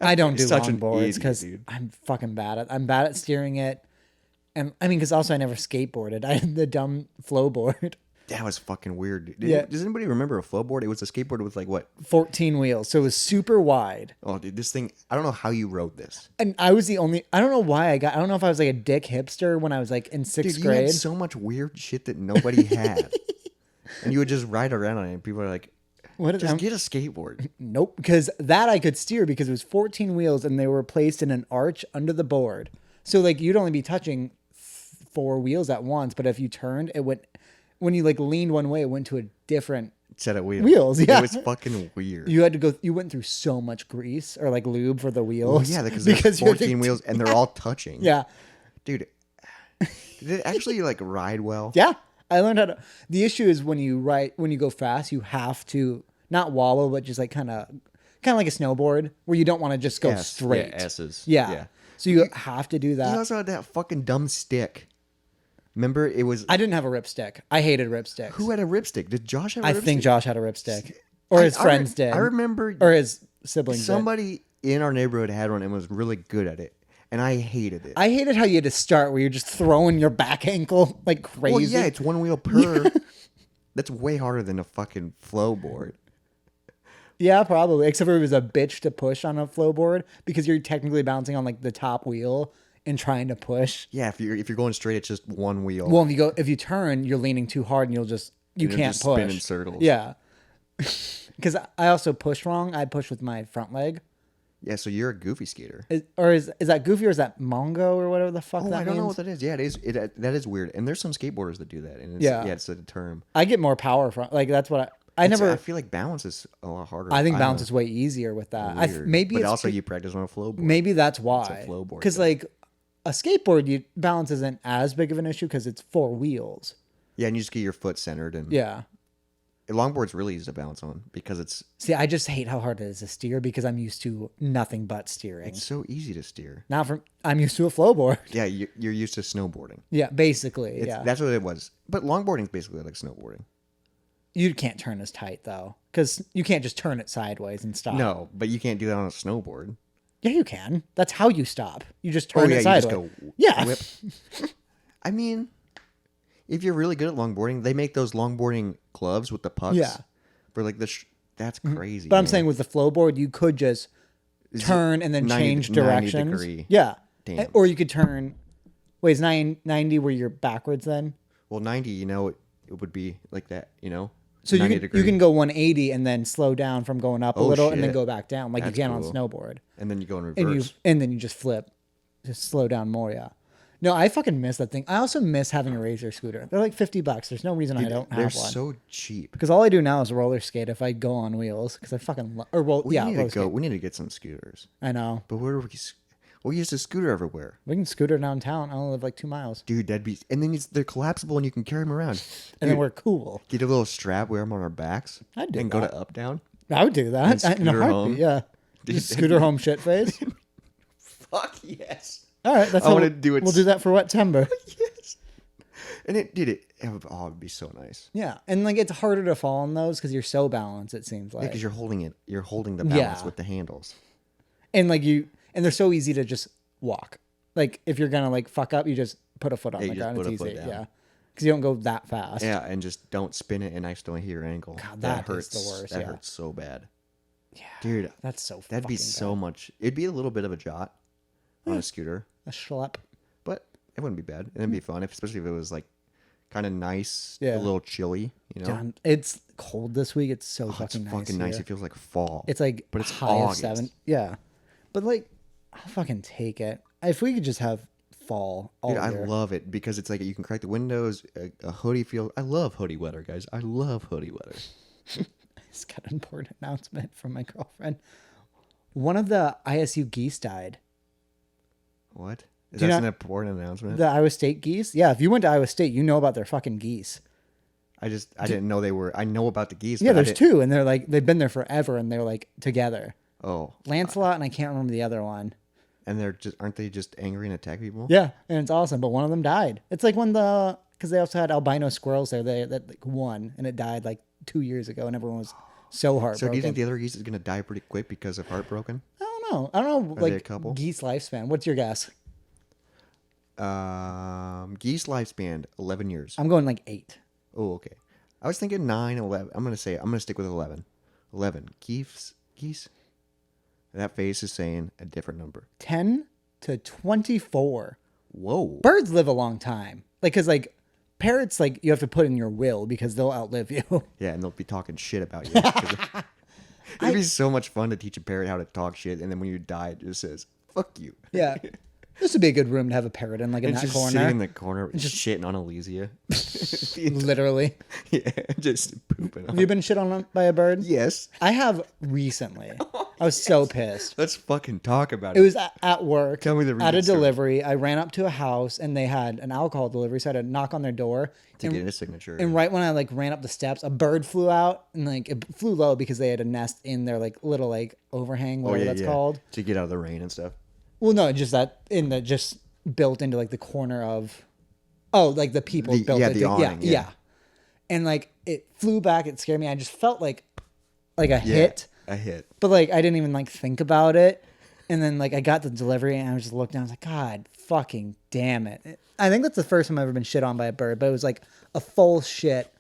I don't do Such an longboards idiot, because dude. I'm fucking bad at. I'm bad at steering it, and I mean, because also I never skateboarded. I had the dumb flow board, That was fucking weird. Yeah. Does anybody remember a flowboard? It was a skateboard with like what? 14 wheels, so it was super wide. Oh, dude, this thing. I don't know how you rode this. And I was the only. I don't know why I got. I don't know if I was like a dick hipster when I was like in sixth Dude, you grade. had so much weird shit that nobody had, and you would just ride around on it. And people are like, What "Just I'm- get a skateboard." Nope, because that I could steer because it was 14 wheels and they were placed in an arch under the board. So like you'd only be touching 4 wheels at once, but if you turned, it went. When you like leaned one way, it went to a different. Set of wheels. Wheels, yeah. It was fucking weird. You had to go. You went through so much grease or like lube for the wheels. Well, yeah, because there's you had to- 14 wheels and they're all touching. Yeah, Dude, did it actually like ride well? yeah. I learned how to. The issue is when you go fast, you have to not wobble, but just like kind of like a snowboard where you don't want to just go Yes, straight. yeah, S's. Yeah. Yeah. So you have to do You that. also had that fucking dumb stick. Remember, it was I didn't have a ripstick. I hated ripsticks. who had a ripstick? Did Josh have a I ripstick? think Josh had a ripstick, or his friends did. I remember or his siblings did. somebody in our neighborhood had one and was really good at it, and I hated it. I hated how you had to start where you're just throwing your back ankle like crazy. Well, yeah, it's one wheel per. That's way harder than a fucking flow board. Yeah, probably. Except for it was a bitch to push on a flow board because you're technically bouncing on like the top wheel and trying to push. Yeah, if you're going straight, it's just one wheel. Well, if you turn, you're leaning too hard and you you'll can't just push. spin in circles. Yeah. Because I also push wrong. I push with my front leg. Yeah, so you're a goofy skater. Is that goofy or is that Mongo or whatever the fuck Oh, that I don't know means? what that is. Yeah, it is. That is weird. And there's some skateboarders that do that. And it's, Yeah. it's a term. I get more power from like that's what I I never. feel like balance is a lot harder. I think don't balance know. is way easier with that. Weird. Maybe but it's also you practice on a flow board. maybe that's why. flow board Because thing. like a skateboard, balance isn't as big of an issue because it's 4 wheels. Yeah, and you just get your foot centered. And Yeah. longboard's really easy to balance on because it's See, I just hate how hard it is to steer because I'm used to nothing but steering. so easy to steer. I'm used to a flow board. Yeah, you're used to snowboarding. Yeah, basically. Yeah. That's what it was. But longboarding's basically like snowboarding. You can't turn as tight though, because you can't just turn it sideways and stop. No, but you can't do that on a snowboard. Yeah, you can. That's how you stop. You just Oh turn yeah, it you sideways. just go Yeah. whip. I mean, if you're really good at longboarding, they make those longboarding gloves with the pucks. Yeah. For like that's crazy. But I'm man. saying with the flow board, you could just Is it turn and then 90 change 90 directions. degree? Yeah. Damn. Or you could turn. Wait, is 90 where you're backwards then? Well, 90, it would be like that, So 90 you can go 180 and then slow down from going up a Oh, little and then shit. go back down like That's you can cool. on snowboard. And then you go in And reverse. then you just flip, just slow down more. Yeah. No, I fucking miss that thing. I also miss having a razor scooter. They're like $50. There's no reason I don't They're have one. so cheap. Because all I do now is roller skate if I go on wheels. Because I fucking roller We need to skate. We need to get some scooters. I know. But where do we use a scooter everywhere? We can scooter downtown. I only live like 2 miles, Dude, that'd be. And then they're collapsible and you can carry them around. and then we're cool. Get a little strap, wear them on our backs. I'd do and that. go to up down. I would do that And in a scooter heartbeat. home. Yeah. Dude, Just that'd scooter be- home shit face. Fuck yes. All right, that's I how wanna do it We'll do that for September. Yes. And it'd be so nice. Yeah, and like it's harder to fall on those because you're so balanced. It seems like, Because you're holding it. You're holding the balance Yeah. with the handles. and they're so easy to just walk. Like if you're gonna like fuck up, you just put a foot on Yeah, the you just ground. put It's a easy. foot down. Yeah, because you don't go that fast. Yeah, and just don't spin it and accidentally hit your ankle. God, that that is hurts. the worst, That yeah. hurts so bad. Yeah, Dude, that's so. that'd be fucking so much. It'd be a little bit of a jot on a scooter, bad. A schlep. but it wouldn't be bad. And it'd be fun, especially if it was like kind of nice, Yeah. a little chilly. John, it's cold this week. It's so Oh, it's fucking nice. fucking nice. here. It feels like fall. It's like but it's high August. of 7. Yeah, but like I'll fucking take it if we could just have fall all Dude, I year. love it because it's like you can crack the windows. A hoodie feel. I love hoodie weather, guys. I love hoodie weather. I just got an important announcement from my girlfriend. One of the ISU geese died. What? Is Do you that not- an important announcement? The Iowa State geese? Yeah, if you went to Iowa State, you know about their fucking geese. I didn't know they were. I know about the geese. Yeah, but I there's didn't- 2, and they've been there forever, and they're like together. Oh, Lancelot, and I can't remember the other one. and aren't they just angry and attack people? Yeah, and it's awesome, but one of them died. It's like because they also had albino squirrels there. That like won, and it died like 2 years ago, and everyone was so heartbroken. So do you think the other geese is gonna die pretty quick because of heartbroken? I don't know. I don't know. Are they a Like couple? geese lifespan. What's your guess? Geese lifespan 11 years. I'm going like 8. Oh, okay. I was thinking 9, 11. I'm gonna stick with 11. 11 geese. That face is saying a different number. 10 to 24. Whoa. Birds live a long time. Like, cause like parrots, like you have to put in your will because they'll outlive you. Yeah, and they'll be talking shit about you. It'd be so much fun to teach a parrot how to talk shit, and then when you die, it just says "fuck you." Yeah. This would be a good room to have a parrot in, like in And that just corner. sitting in the corner, just shitting on Elysia. Literally. Yeah, just pooping. Have you been shit on by a bird? Yes. I have recently. I was so pissed. Let's fucking talk about It it. was at work. Tell me the at a recent story. delivery. I ran up to a house and they had an alcohol delivery, so I had to knock on their door. To get a signature. And right when I like ran up the steps, a bird flew out and like it flew low because they had a nest in their like little like overhang, whatever that's called. To get out of the rain and stuff. Well, no, just that just built into like the corner of, like the people built yeah, it. the awning, yeah, yeah. And like it flew back. It scared me. I just felt like a hit, A hit. but like I didn't even like think about it. And then like I got the delivery and I was just looking. I was like, God, fucking damn it! I think that's the first time I've ever been shit on by a bird. But it was like a full shit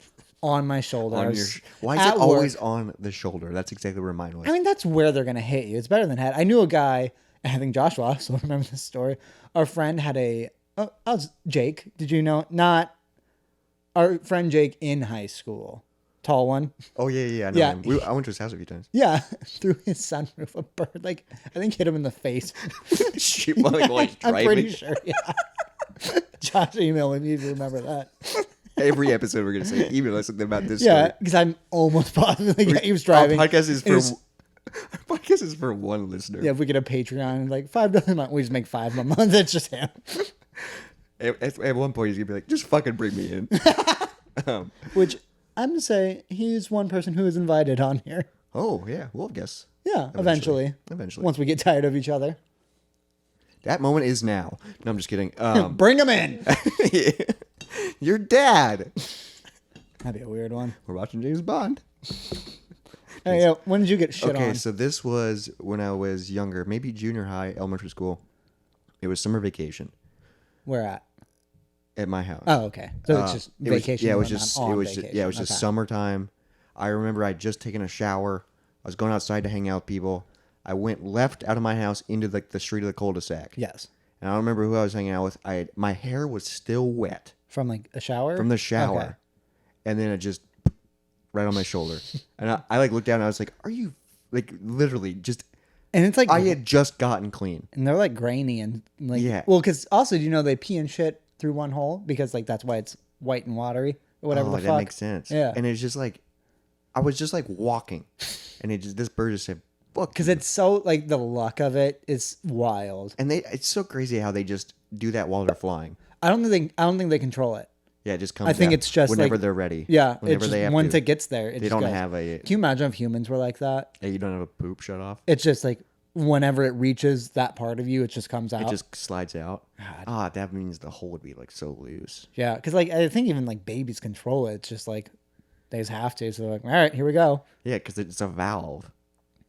on my shoulder. I was Why is at it always work. on the shoulder? That's exactly where mine was. I mean, that's where they're gonna hit you. It's better than head. I knew a guy. I think Joshua also remember this story. Our friend had Jake. Did you know? Not our friend Jake in high school. Tall one. Oh yeah. I know Yeah. him. I went to his house a few times. Yeah. Through his sunroof, a bird, like, I think hit him in the face. Shit, while he's I'm driving. pretty sure, yeah. Josh emailed me if you remember that. Every episode we're gonna say email us something about this. Yeah, story. because I'm almost positive he was driving. Our podcast is and it was- our podcast is for one listener. yeah, if we get a Patreon, like $5 a month, we just make 5 a month. It's just him. At one point, he's gonna be like, "Just fucking bring me in." Which I'm going to say he's one person who is invited on here. Oh yeah, we'll guess. Yeah, eventually. Eventually. Once we get tired of each other. That moment is now. No, I'm just kidding. Bring him in. Your dad. That'd be a weird one. We're watching James Bond. Hey, yeah, when did you get shit Okay, on? so this was when I was younger, maybe junior high, elementary school. It was summer vacation Where at? at my house. Oh, okay. So it's just It was vacation. yeah, it you was went just on it was vacation. yeah, it was just Okay. summertime. I remember I'd just taken a shower. I was going outside to hang out with people. I went left out of my house into the street of the cul-de-sac. Yes. And I don't remember who I was hanging out with. My hair was still wet From like a shower. from the shower, Okay. and then it just right on my shoulder. And I like looked down and I was like, "Are you like literally just?" And it's like, I had just gotten clean. and they're like grainy and like, Yeah. Well, because also, do you know they pee and shit through one hole because like that's why it's white and watery or whatever Oh, the that fuck. makes sense. Yeah. And it's just like, I was just like walking, and this bird just said, "Fuck." Because it's so like the luck of it is wild. And it's so crazy how they just do that while they're flying. I don't think they control it. Yeah, it just comes. I think out it's just whenever like- they're ready. Yeah, whenever it's just they have once to. it gets there, it They just don't goes. have a. Can you imagine if humans were like that? You don't have a poop shut off. It's just like whenever it reaches that part of you, it just comes out. It just slides out. God. That means the hole would be like so loose. Yeah, because like I think even like babies control it. It's just like they just have to. So they're like, all right, here we go. Yeah, because it's a valve.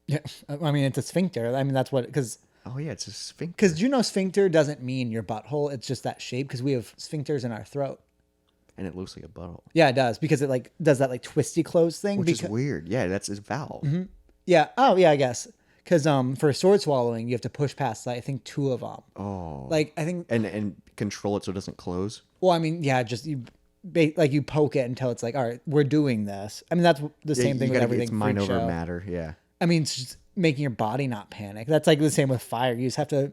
Yeah, I mean it's a sphincter. I mean that's what because Oh yeah, it's a sphincter. because you know sphincter doesn't mean your butthole. It's just that shape because we have sphincters in our throat. And it looks like a butthole, Yeah, it does because it like does that like twisty close thing. which is Becau- weird. Yeah, that's a valve. Yeah. Oh yeah, I guess because for sword swallowing you have to push past I think 2 of them. Oh, Like I think and control it so it doesn't close. well I mean yeah just you. Like you poke it until it's like, all right, we're doing this. I mean, that's the same thing You with gotta- everything. It's mind freak over show. matter. Yeah. I mean, it's just making your body not panic. That's like the same with fire. You just have to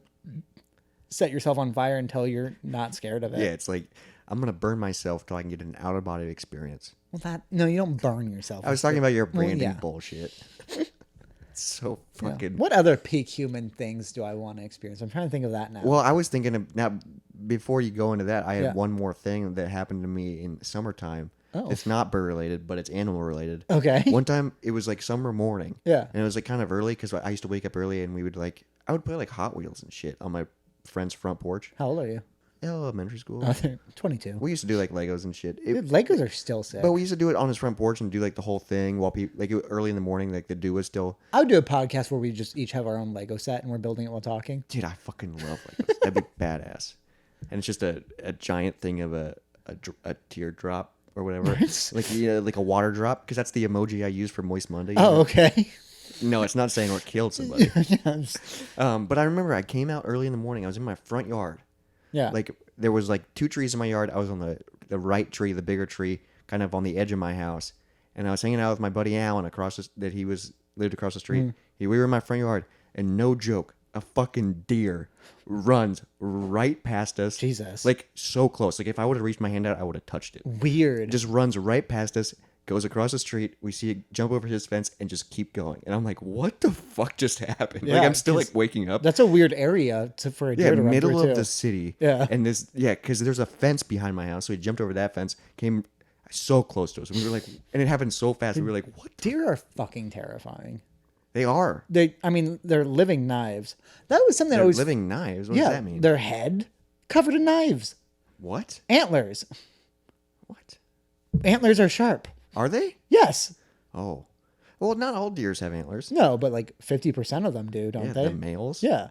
set yourself on fire until you're not scared of it. Yeah, it's like I'm gonna burn myself till I can get an out of body experience. Well, no, you don't burn yourself. I was talking about your Well, branding yeah. bullshit. It's so Yeah. fucking. What other peak human things do I want to experience? I'm trying to think of that now. Well, I was thinking of now. Before you go into that, I had Yeah. one more thing that happened to me in summertime. Oh. It's not bird related, but it's animal related. Okay. One time, it was like summer morning. Yeah. And it was like kind of early because I used to wake up early and I would play like Hot Wheels and shit on my friend's front porch. How old are you? Elementary school. Oh, 22. We used to do like Legos and shit. Dude, Legos are still sick. But we used to do it on his front porch and do like the whole thing while people like early in the morning, like the dew was still. I would do a podcast where we just each have our own Lego set and we're building it while talking. Dude, I fucking love Legos. That'd be badass. And it's just a giant thing of a teardrop or whatever, like a water drop, because that's the emoji I use for Moist Monday. Oh, okay. No, it's not saying what killed somebody. Yes. But I remember I came out early in the morning. I was in my front yard. Yeah. Like there was like 2 trees in my yard. I was on the right tree, the bigger tree, kind of on the edge of my house, and I was hanging out with my buddy Alan lived across the street. We were in my front yard, and no joke, a fucking deer runs right past us. Jesus. Like so close. Like if I would have reached my hand out, I would have touched it. Weird. It just runs right past us, goes across the street. We see it jump over his fence and just keep going. And I'm like, what the fuck just happened? Yeah, like I'm still 'cause like waking up. That's a weird area for a deer to run Middle through, of too. the city. Yeah. And because there's a fence behind my house. So he jumped over that fence, came so close to us. And we were like, and it happened so fast. We were like, what? Deer are fucking terrifying. They are. They're living knives. That was something that They're always. living knives. What yeah, does that mean? their head covered in knives, What? antlers. What? Antlers are sharp. Are they? Yes. Oh. Well, not all deers have antlers. No, but like 50% of them do, don't Yeah, they? the males. Yeah.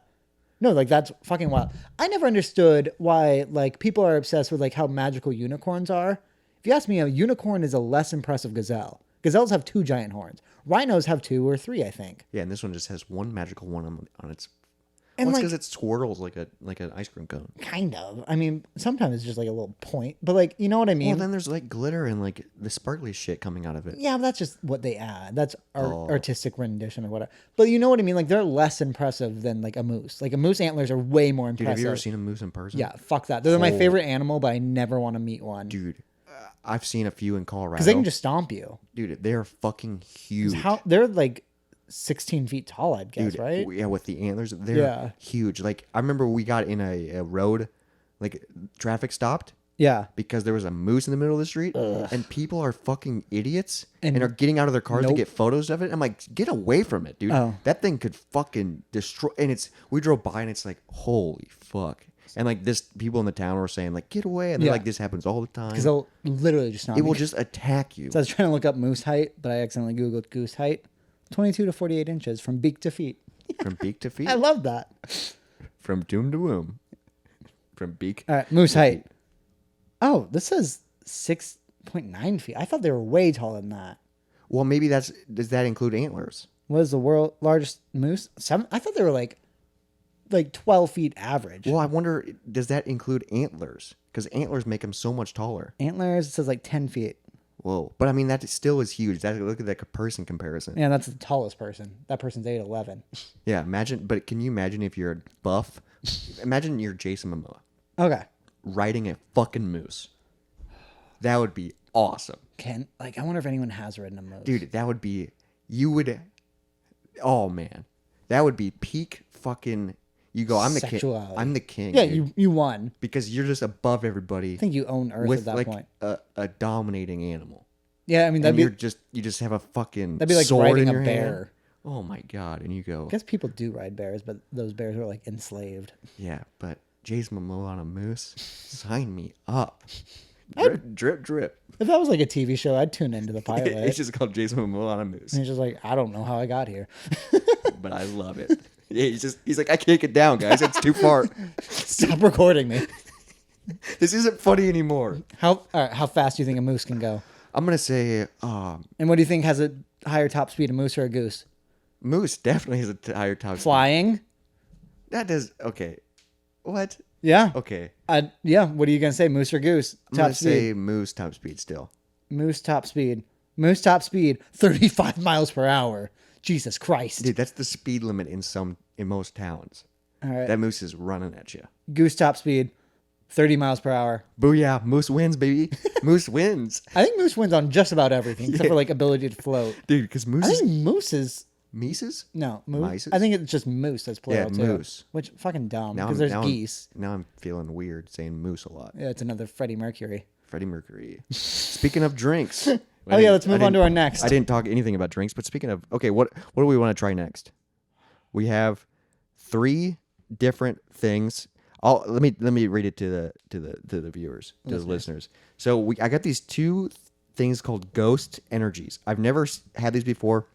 No, like that's fucking wild. I never understood why like people are obsessed with like how magical unicorns are. If you ask me, a unicorn is a less impressive gazelle. Gazelles have 2 giant horns. Rhinos have 2 or 3, I think. Yeah, and this one just has one magical one on its. And Well, it's like because it swirls like an ice cream cone. kind of. I mean, sometimes it's just like a little point, but like you know what I mean? Well, then there's like glitter and like the sparkly shit coming out of it. Yeah, but that's just what they add. That's Oh. artistic rendition or whatever. But you know what I mean? Like they're less impressive than like a moose. Like a moose antlers are way more Dude, impressive. have you ever seen a moose in person? Yeah, fuck that. They're my Oh. favorite animal, but I never want to meet one Dude, I've seen a few in Colorado. because they can just stomp you. Dude, they're fucking huge. How they're like 16 feet tall, I'd guess, Dude, right? yeah, with the antlers, they're Yeah. huge. Like I remember we got in a road, like traffic stopped Yeah. because there was a moose in the middle of the street, and people are fucking idiots and, And- are getting out of their cars to Nope. get photos of it. I'm like, get away from it, dude. Oh. That thing could fucking destroy. And we drove by and it's like, holy fuck. And like people in the town were saying like, get away. And they're Yeah. like, this happens all the time. Because they'll literally just stomp It will you. just attack you. So I was trying to look up moose height, but I accidentally Googled goose height. 22 to 48 inches from beak to feet. From beak to feet. I love that. From doom to womb. From beak. All right, moose to height. feet. Oh, this says 6.9 feet. I thought they were way taller than that. Well, maybe does that include antlers? What is the world largest moose? I thought they were like 12 feet average. Well, I wonder, does that include antlers? Because antlers make them so much taller. Antlers, it says like 10 feet. Whoa. But I mean, that still is huge. Look at that person comparison. Yeah, that's the tallest person. That person's 8'11". Yeah, but can you imagine if you're a buff? Imagine you're Jason Momoa Okay. riding a fucking moose. That would be awesome. I wonder if anyone has ridden a moose. Dude, oh man. That would be peak fucking, you go, I'm the king. Sexuality. I'm the king. Yeah, dude. you won. Because you're just above everybody. I think you own Earth with at that like point. a dominating animal. Yeah, I mean And you just have a fucking that'd be like sword riding in a your bear. hand. Oh my god! And you go, I guess people do ride bears, but those bears are like enslaved. yeah, but Jason Momoa on a moose, sign me up. Drip, drip, drip. If that was like a TV show, I'd tune into the pilot. It's just called Jason Momoa on a moose, and he's just like, I don't know how I got here. but I love it. Yeah, he's like, I can't get down, guys. It's too far. Stop recording me. This isn't funny anymore. How fast do you think a moose can go? I'm gonna say, And what do you think has a higher top speed, a moose or a goose? moose definitely has a higher top speed. Flying? That does okay. What? Yeah. Okay. Yeah. What are you gonna say, moose or goose? I'm Top gonna speed. say moose top speed still. Moose top speed. Moose top speed. 35 miles per hour. Jesus Christ. Dude, that's the speed limit in most towns. All right. That moose is running at you. Goose top speed. 30 miles per hour. Booyah! Moose wins, baby. Moose wins, I think moose wins on just about everything except for like ability to float. dude. Because moose I is think moose is Mises? no moose. Mices? I think it's just moose that's plural too. moose. Which fucking dumb Now because I'm- there's now I'm- geese. Now I'm feeling weird saying moose a lot. Yeah, it's another Freddie Mercury. Freddie Mercury. Speaking of drinks. Oh yeah, let's move on to our next. I didn't talk anything about drinks, but speaking of, okay, what do we want to try next? We have 3 different things. Let me read it to the viewers, to the listeners. So I got these 2 things called Ghost Energies. I've never had these before,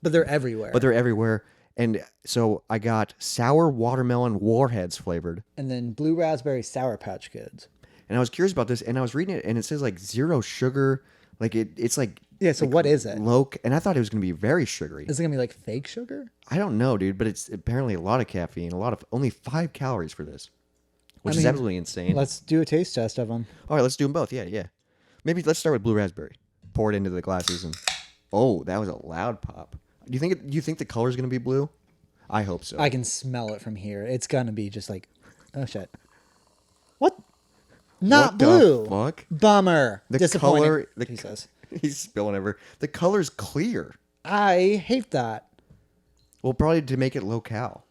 But they're everywhere. but they're everywhere. And so I got sour watermelon Warheads flavored. And then blue raspberry Sour Patch Kids. And I was curious about this, and I was reading it, and it says like 0 sugar. Like it's like Yeah, so like what is it? low, and I thought it was gonna be very sugary. Is it gonna be like fake sugar? I don't know, dude, but it's apparently a lot of caffeine, only 5 calories for this, which is mean, absolutely insane. Let's do a taste test of them. All right, let's do them both. Yeah. Maybe let's start with blue raspberry. Pour it into the glasses, and oh, that was a loud pop. Do you think the color's gonna be blue? I hope so. I can smell it from here. It's gonna be just like, oh shit. What? Not What blue. the fuck? Bummer. The Disappointing. color, Jesus. he's spilling over. The color's clear. I hate that. Well, probably to make it low cal.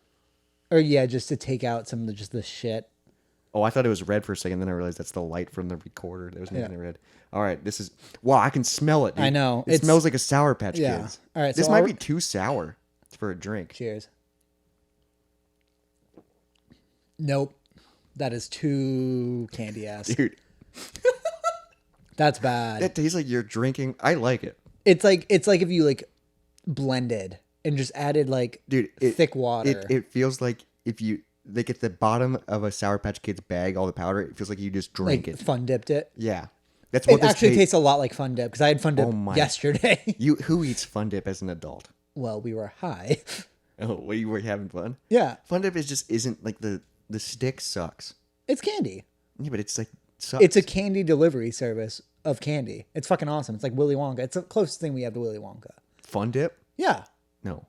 Or yeah, just to take out some of the shit. Oh, I thought it was red for a second. Then I realized that's the light from the recorder that was making Yeah. it red. All right, this is wow. I can smell it. Dude. I know. It smells like a Sour Patch Yeah. Kids. All right, this so might I'll- be too sour for a drink. Cheers. Nope. That is too candy ass. Dude, That's bad. that tastes like you're drinking. I like it, It's like if you like blended and just added like dude. thick water. It feels like if you like at the bottom of a Sour Patch Kids bag, all the powder. It feels like you just drank like it. fun dipped it. Yeah, that's what It this actually tastes. tastes a lot like fun dip because I had fun dip Oh my. yesterday. Who eats Fun Dip as an adult? Well, we were high. Oh, what, you were having fun? Yeah, Fun Dip isn't like the stick sucks. it's candy. Yeah, but it's like sucks. It's a candy delivery service of candy. It's fucking awesome. It's like Willy Wonka. It's the closest thing we have to Willy Wonka. Fun Dip. Yeah. No,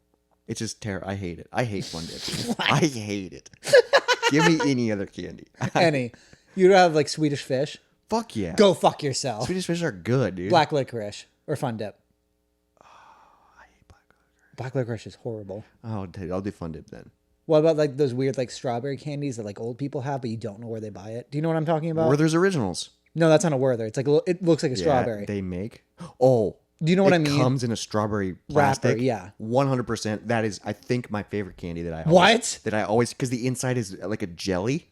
it's just terrible. I hate it. I hate Fun Dip. I hate it. Give me any other candy. Any. You'd have like Swedish Fish. Fuck yeah. Go fuck yourself. Swedish Fish are good, dude. Black licorice or fun dip. I hate black licorice. Black licorice is horrible. Oh, dude, I'll do Fun Dip then. What about like those weird like strawberry candies that like old people have, but you don't know where they buy it? Do you know what I'm talking about? Werther's Originals. No, that's not a Werther. It's like it looks like a strawberry. Yeah, they make. Oh. Do you know what it I mean? Comes in a strawberry plastic. Wrapper, yeah. 100%. That is, I think, my favorite candy that I What? That I always, because the inside is like a jelly.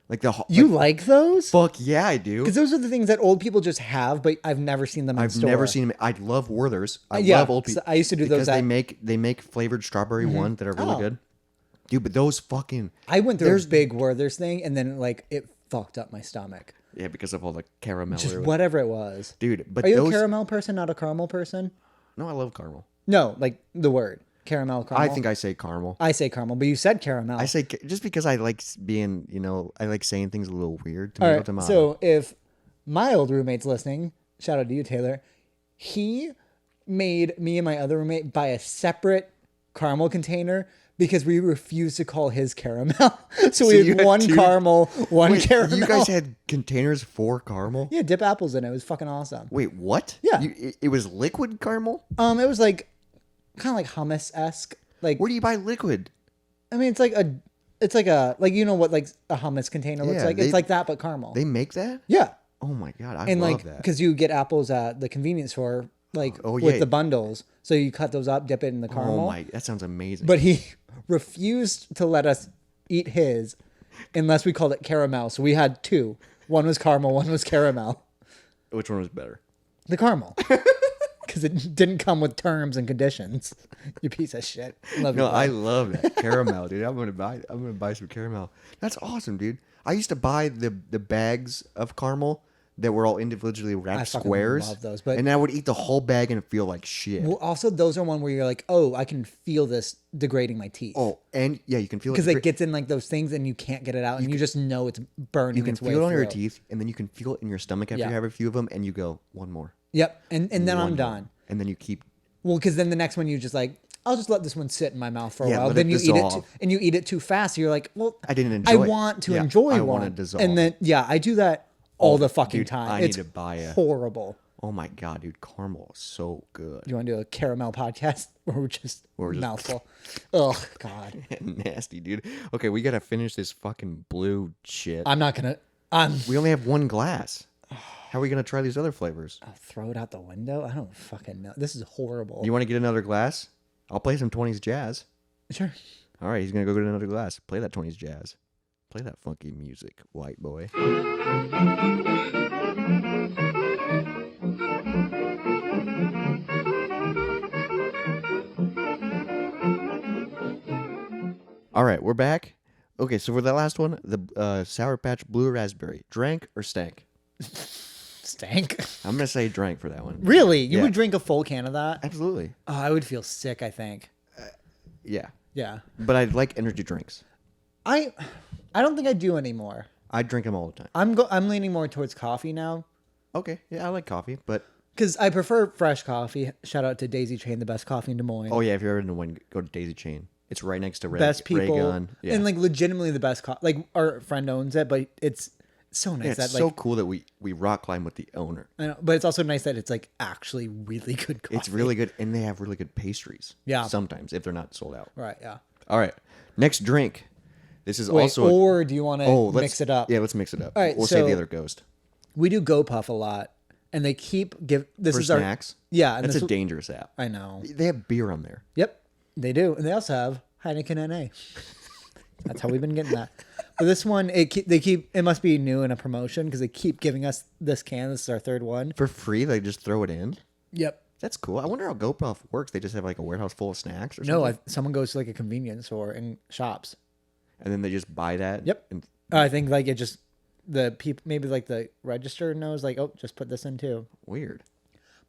Like the You like those? fuck yeah, I do. Because those are the things that old people just have, but I've never seen them in I've store. never seen them. I love Werther's. I Yeah, love old people. so I used to do because those they make flavored strawberry ones that are really Oh. good. Dude, but those fucking I went through a big Werther's thing, and then like it fucked up my stomach. yeah, because of all the caramel. Just or whatever it was. Dude, but Are you those a caramel person, not a caramel person? no, I love caramel. No, like the word caramel. Caramel. I think I say caramel. I say caramel, but you said caramel. I say just because I like being, I like saying things a little weird. All Tomato, right. tomato. So if my old roommate's listening, shout out to you, Taylor. He made me and my other roommate buy a separate caramel container because we refused to call his caramel. So we you had had one two- caramel, one Wait, caramel. you guys had containers for caramel? yeah, dip apples in it. It was fucking awesome. Wait, what? Yeah. It was liquid caramel? It was like kind of like hummus-esque. Like Where do you buy liquid? I mean, it's like like you know what like a hummus container looks Yeah, like. It's like that, but caramel. They make that? Yeah. Oh my god, I And love like that. because you get apples at the convenience store like Oh, with yeah. the bundles, so you cut those up, dip it in the caramel. Oh my, that sounds amazing. But he refused to let us eat his unless we called it caramel. So we had two. One was caramel, one was caramel. Which one was better? The caramel. Because it didn't come with terms and conditions. You piece of shit. Love No, you, I bud. love that caramel, dude. I'm gonna buy some caramel. That's awesome, dude. I used to buy the bags of caramel that were all individually wrapped fucking squares. love those, but- and I would eat the whole bag and feel like shit. Well, also, those are one where you're like, oh, I can feel this degrading my teeth. Oh, and yeah, you can feel Because it. it gets in like those things and you can't get it out. And you just know it's burning You can its way feel it on your through. teeth, and then you can feel it in your stomach after Yeah. you have a few of them, and you go one more. Yep. And then one I'm more. done. And then you keep. Well, because then the next one you just like, I'll just let this one sit in my mouth for a Yeah, while. let Then it you eat it, dissolve. and you eat it too fast. So you're like, well, I didn't enjoy I it. want to Yeah, enjoy I one. want to dissolve. And then yeah, I do that all the fucking dude, time. I need It's to buy a- horrible. Oh my god, dude, caramel is so good. You want to do a caramel podcast or we're just Or just- mouthful? Oh God, Nasty, dude. Okay, we gotta finish this fucking blue shit. I'm not gonna. We only have one glass. How are we gonna try these other flavors? I'll throw it out the window. I don't fucking know. This is horrible. You want to get another glass? I'll play some 20s jazz. Sure. All right, he's gonna go get another glass. Play that 20s jazz. Play that funky music, white boy. All right, we're back. Okay, so for that last one, the Sour Patch Blue Raspberry, drank or stank? Stank. I'm gonna say drank for that one. Really? You Yeah. would drink a full can of that? Absolutely. Oh, I would feel sick. I think. Yeah, Yeah. but I like energy drinks. I don't think I do anymore. I drink them all the time. I'm leaning more towards coffee now Okay, yeah, I like coffee, but because I prefer fresh coffee. Shout out to Daisy Chain, the best coffee in Des Moines. oh yeah, if you're ever in one, go to Daisy Chain. It's right next to best people Gun. Yeah. and like legitimately the best coffee. Like our friend owns it, but it's so nice Yeah, that it's like so cool that we rock climb with the owner. I know, but it's also nice that it's like actually really good coffee. It's really good, and they have really good pastries. Yeah. Sometimes if they're not sold out. right. Yeah. All right, next drink. This is Wait, also. or do you want to let's mix it up? Yeah, let's mix it up. All right, we'll say the so- other ghost We do Go Puff a lot, and they keep this for is our snacks. yeah. And That's this, a dangerous app. I know. They have beer on there. Yep, they do, and they also have Heineken NA. That's how we've been getting that. But this one, it must be new in a promotion because they keep giving us this can. This is our third one. For free, they just throw it in. Yep. That's cool. I wonder how GoPuff works. They just have like a warehouse full of snacks or something? No, someone goes to like a convenience store and shops. And then they just buy that? Yep. And I think like it just the people maybe like the register knows like, oh, just put this in too. weird.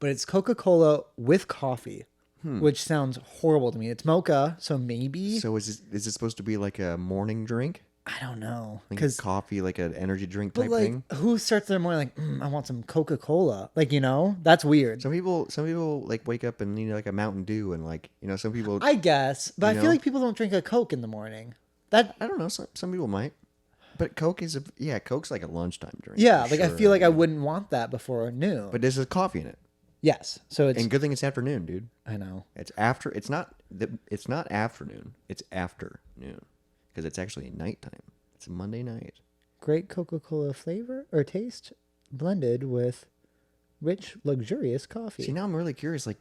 But it's Coca-Cola with coffee, which sounds horrible to me. It's mocha, so maybe So is it supposed to be like a morning drink? I don't know Like because coffee, like an energy drink but type like thing? who starts their morning like I want some Coca-Cola, like that's weird. Some people like wake up and need like a Mountain Dew and like, some people, I guess, but I You feel know? like people don't drink a Coke in the morning. That I don't know, some people might. But Coke Coke's like a lunchtime drink. yeah, for like I sure. feel like I wouldn't want that before noon. But there's a coffee in it. yes, so it's And good thing it's afternoon, dude. I know. It's not afternoon. It's afternoon because it's actually nighttime. It's Monday night. Great Coca-Cola flavor or taste blended with rich, luxurious coffee. See, now I'm really curious. Like,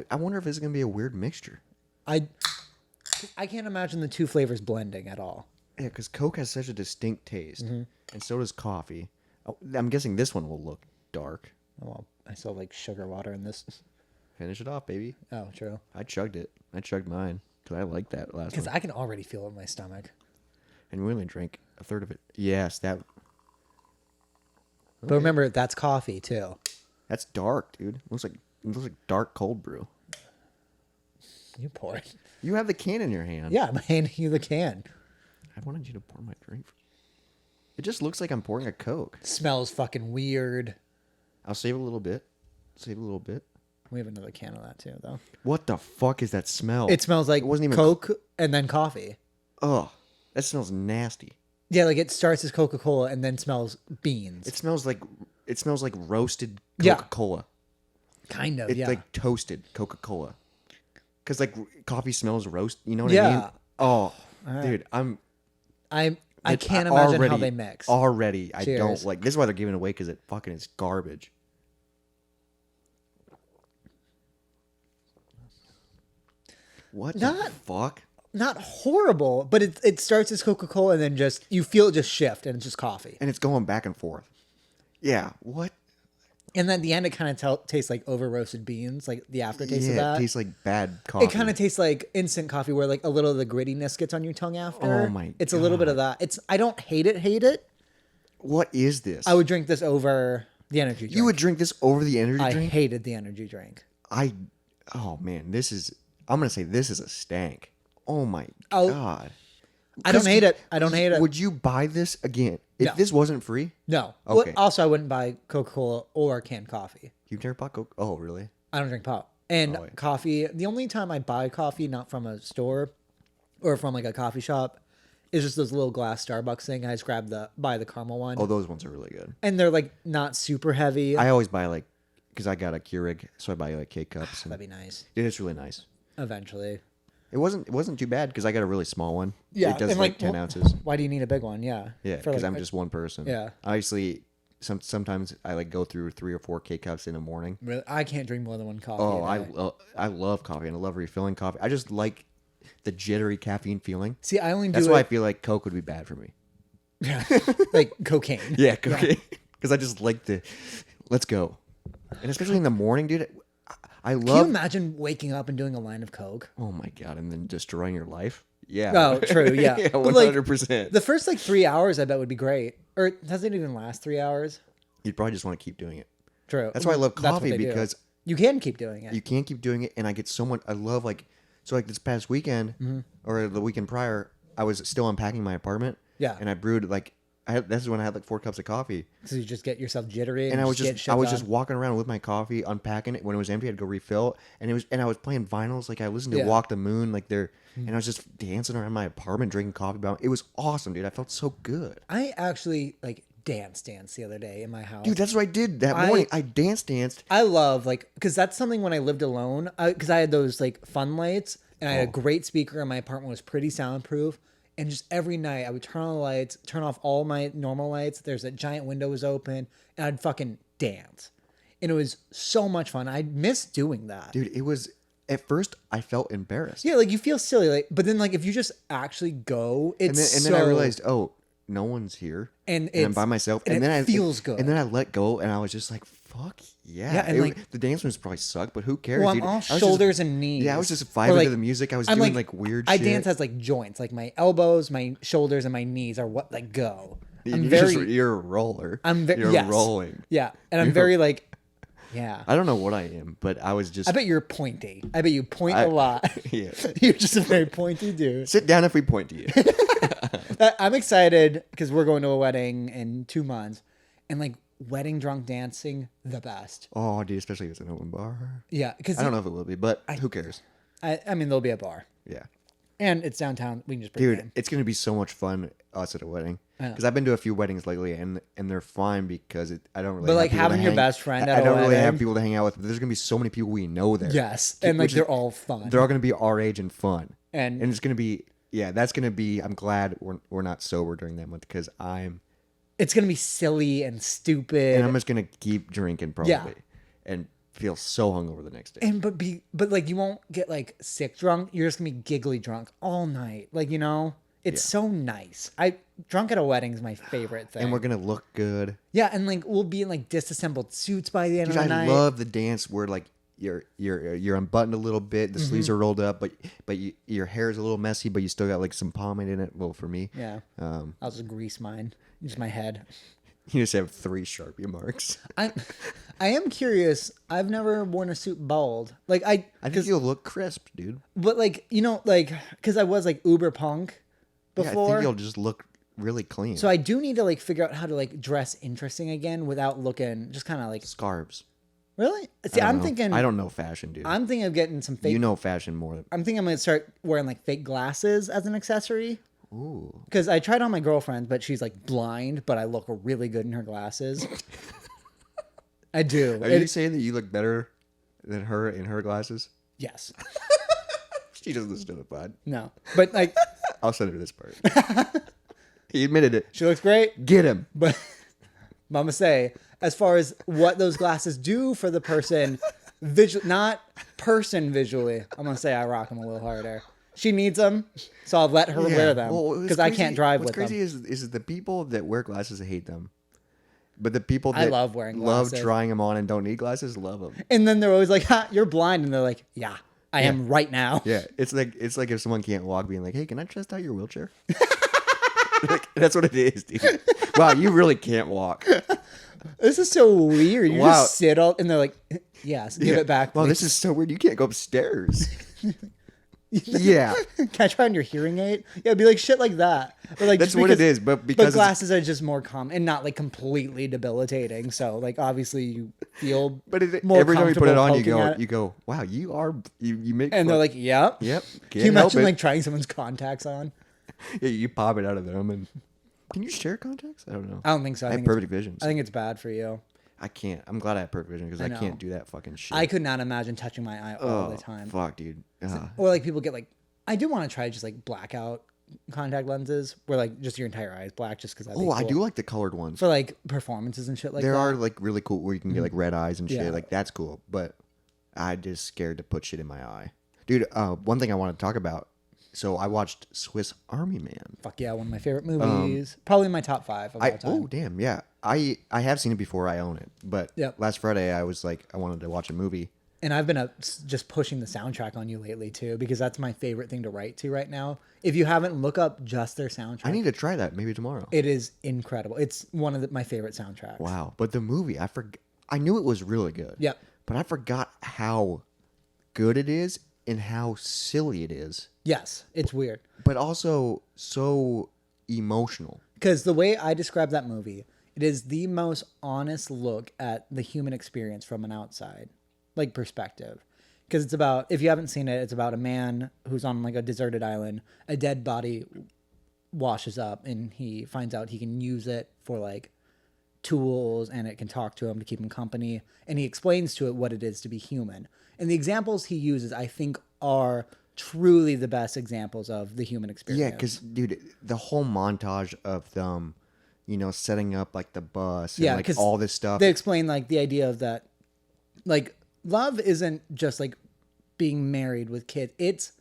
I wonder if it's gonna be a weird mixture. I can't imagine the two flavors blending at all. Yeah, because Coke has such a distinct taste, Mm-hmm. and so does coffee. Oh, I'm guessing this one will look dark. Oh, well, I still like sugar water in this. Finish it off, baby. Oh, true. I chugged it. I chugged mine because I like that last Because one. I can already feel it in my stomach. And we only drank a third of it. Yes, that. But remember, that's coffee too. That's dark, dude. It looks like dark cold brew. You pour it. You have the can in your hand. Yeah, I'm handing you the can. I wanted you to pour my drink. It just looks like I'm pouring a Coke. Smells fucking weird. I'll save a little bit. Save a little bit. We have another can of that too, though. What the fuck is that smell? It smells like It wasn't even Coke and then coffee. Ugh, that smells nasty. Yeah, like it starts as Coca-Cola and then smells beans. It smells like roasted Yeah. Coca-Cola. Kind of, It's yeah. like toasted Coca-Cola. Because like coffee smells roast. You know what I Yeah. mean? Oh, right. dude, I can't imagine how they mix. Already, I Cheers. don't like. This is why they're giving it away because it fucking is garbage. What the Not- fuck? Not horrible, but it starts as Coca-Cola and then just you feel it just shift and it's just coffee. And it's going back and forth. Yeah. What? And then at the end, it kind of tastes like over roasted beans, like the aftertaste of Yeah, that. it tastes like bad coffee. It kind of tastes like instant coffee, where like a little of the grittiness gets on your tongue after. Oh my It's a little bit of that. I don't hate it. What is this? I would drink this over the energy drink. You would drink this over the energy I drink? hated the energy drink. Oh man, this is. I'm gonna say this is a stank. Oh my Oh, god. I don't hate it. I don't hate it. Would you buy this again if No. this wasn't free? No. Okay. Also, I wouldn't buy Coca-Cola or canned coffee. You've never bought Coke? Oh really? I don't drink pop. And Oh, yeah. coffee, the only time I buy coffee, not from a store or from like a coffee shop, is just those little glass Starbucks thing. I just buy the caramel one. Oh, those ones are really good. And they're like not super heavy. I always buy like, because I got a Keurig, so I buy like K cups. And That'd be nice. it's really nice. Eventually. It wasn't too bad because I got a really small one. Yeah. It does and, like 10 ounces. Why do you need a big one? Yeah. Yeah, For, because like, I'm just one person. Yeah. Obviously, sometimes I like go through 3 or 4 K cups in the morning. Really, I can't drink more than one coffee. Oh, a day. I love coffee and I love refilling coffee. I just like the jittery caffeine feeling. See, I only do That's why I it feel like Coke would be bad for me. like cocaine. Yeah, cocaine. Because I just like the, let's go. And especially in the morning, dude. I Can you love. imagine waking up and doing a line of Coke? Oh my god! And then destroying your life. Yeah. Oh, true. Yeah. Yeah, But, like, 100%. The first like 3 hours, I bet would be great. Or does it even last 3 hours? You'd probably just want to keep doing it. True. That's why I love That's what coffee they do. because you can keep doing it. you can't keep doing it, and I get so much. I love like so like this past weekend Mm-hmm. or the weekend prior, I was still unpacking my apartment. Yeah. And I brewed like this is when I had like 4 cups of coffee. So you just get yourself jittery, And I was get just shit just done. walking around with my coffee, unpacking it. When it was empty, I'd go refill. And I was playing vinyls. Like I listened to Yeah. Walk the Moon. Like and I was just dancing around my apartment, drinking coffee. It was awesome, dude. I felt so good, I actually like dance the other day in my house. dude. That's what I did that morning. I danced. I love like because that's something when I lived alone because I had those like fun lights and I had a great speaker and my apartment was pretty soundproof and just every night I would turn on the lights, turn off all my normal lights. There's a giant window was open and I'd fucking dance, and it was so much fun. I miss doing that, Dude, it was at first I felt embarrassed. Yeah, like you feel silly, like but then like if you just actually go, it's And then I realized, oh, no one's here, And I'm it's- by myself, and and it then I feels good. and then I let go, and I was just like, fuck yeah. Yeah, and, like- the dance moves probably suck, but who cares? well, I'm dude? all I was just- shoulders and knees. Yeah, I was just Or, vibing like, to the music. I was I'm doing like weird I shit. dance as like joints, like my elbows, my shoulders, and my knees are what like go. I'm You're very, you're a roller. you're You're rolling. Yeah, and I'm very like, yeah. I don't know what I am, but I was just. I bet you're pointy. I bet you point a lot. Yeah. You're just a very pointy dude. Sit down if we point to you. I'm excited because we're going to a wedding in 2 months, and like wedding drunk dancing, the best. Oh, dude, especially if it's an open bar. Yeah, because I don't know if it will be, but who cares? I mean, there'll be a bar, Yeah. and it's downtown. We can just bring it Dude, in. it's gonna be so much fun us at a wedding I know. because I've been to a few weddings lately and they're fine because I don't really. But, have like, people to having your hang- best friend at I a don't really have wedding- people to hang out with. But there's gonna be so many people we know there. Yes, and like which is- they're all fun. They're all gonna be our age and fun, And- it's gonna be that's gonna be. I'm glad we're not sober during that month because It's gonna be silly and stupid. I'm just gonna keep drinking probably Yeah. and feel so hungover the next day. And but like you won't get like sick drunk. You're just gonna be giggly drunk all night. Like It's so nice. I drunk at a wedding is my favorite thing. And we're gonna look good. Yeah, and like we'll be in like disassembled suits by the end Dude, of the I night. love the dance where like you're unbuttoned a little bit, the sleeves are rolled up, but your hair is a little messy, but you still got like some pomade in it. Well, for me, Yeah. I'll just grease mine. Just my head. you just have 3 Sharpie marks. I am curious. I've never worn a suit bald. Like I think you'll look crisp, dude. but like like because I was like uber punk Yeah, I before. think you'll just look really clean. So I do need to like figure out how to like dress interesting again without looking just kind of like Scarves. really. See, I I'm don't know. thinking I don't know fashion, dude. I'm thinking of getting some fake. You know fashion more. I'm thinking I'm gonna start wearing like fake glasses as an accessory. Ooh. Because I tried on my girlfriend, but she's like blind, but I look really good in her glasses. I do. Are you saying that you look better than her in her glasses? Yes. She doesn't listen to the pod. No. But like, I'll send her this part. He admitted it. she looks great. Get him. But Mama say, as far as what those glasses do for the person, not person visually, I'm gonna say I rock them a little harder. She needs them, so I'll let her wear them because I can't drive with them. What's crazy is the people that wear glasses hate them, but the people that I love wearing love glasses. trying them on and don't need glasses love them. And then they're always like, ha, "You're blind," and they're like, "Yeah, I am right now." Yeah, it's like if someone can't walk, being like, "Hey, can I test out your wheelchair?" Like, that's what it is, dude. Wow, you really can't walk. This is so weird. You Wow. just sit all, and they're like, "Yes, give it back." Wow, please." this is so weird. You can't go upstairs. Yeah, Can I try on your hearing aid? Yeah, it'd be like shit like that. But like that's just what it because- is. But But because it's- glasses are just more common and not like completely debilitating. So like obviously you feel more every time you put it on, comfortable poking at it. you go, wow, you make. And they're like, "Yep." yep. Can you imagine like trying someone's contacts on? Yeah, you pop it out of them and. Can you share contacts? I don't know. I don't think so. I have think it's- perfect vision. I think it's bad for you. I can't. I'm glad I have perfect vision because I know. can't do that fucking shit. I could not imagine touching my eye all the time. Fuck, dude. Or like people get like, I do want to try just like blackout contact lenses where like just your entire eye is black just because Oh, I do like the colored ones. for like performances and shit like There that. are like really cool where you can get like red eyes and shit. Yeah. Like that's cool. But I'm just scared to put shit in my eye, dude. One thing I want to talk about. So I watched Swiss Army Man. Fuck yeah, one of my favorite movies. Probably my top 5 of all time. Oh damn, yeah. I have seen it before. I own it. But Yep. last Friday I was like I wanted to watch a movie. And I've been just pushing the soundtrack on you lately too, because that's my favorite thing to write to right now. If you haven't, look up just their soundtrack. I need to try that maybe tomorrow. It is incredible. It's one of my favorite soundtracks. Wow. But the movie, I knew it was really good. Yep. But I forgot how good it is and how silly it is. Yes, it's weird. But also so emotional. Because the way I describe that movie, it is the most honest look at the human experience from an outside, like perspective. Because it's about, if you haven't seen it, it's about a man who's on like a deserted island. A dead body washes up and he finds out he can use it for like tools and it can talk to him to keep him company. And he explains to it what it is to be human. And the examples he uses, I think, are truly the best examples of the human experience. Yeah, because, dude, the whole montage of them, setting up like the bus and like 'cause all this stuff. They explain like the idea of that, like love isn't just like being married with kids. It's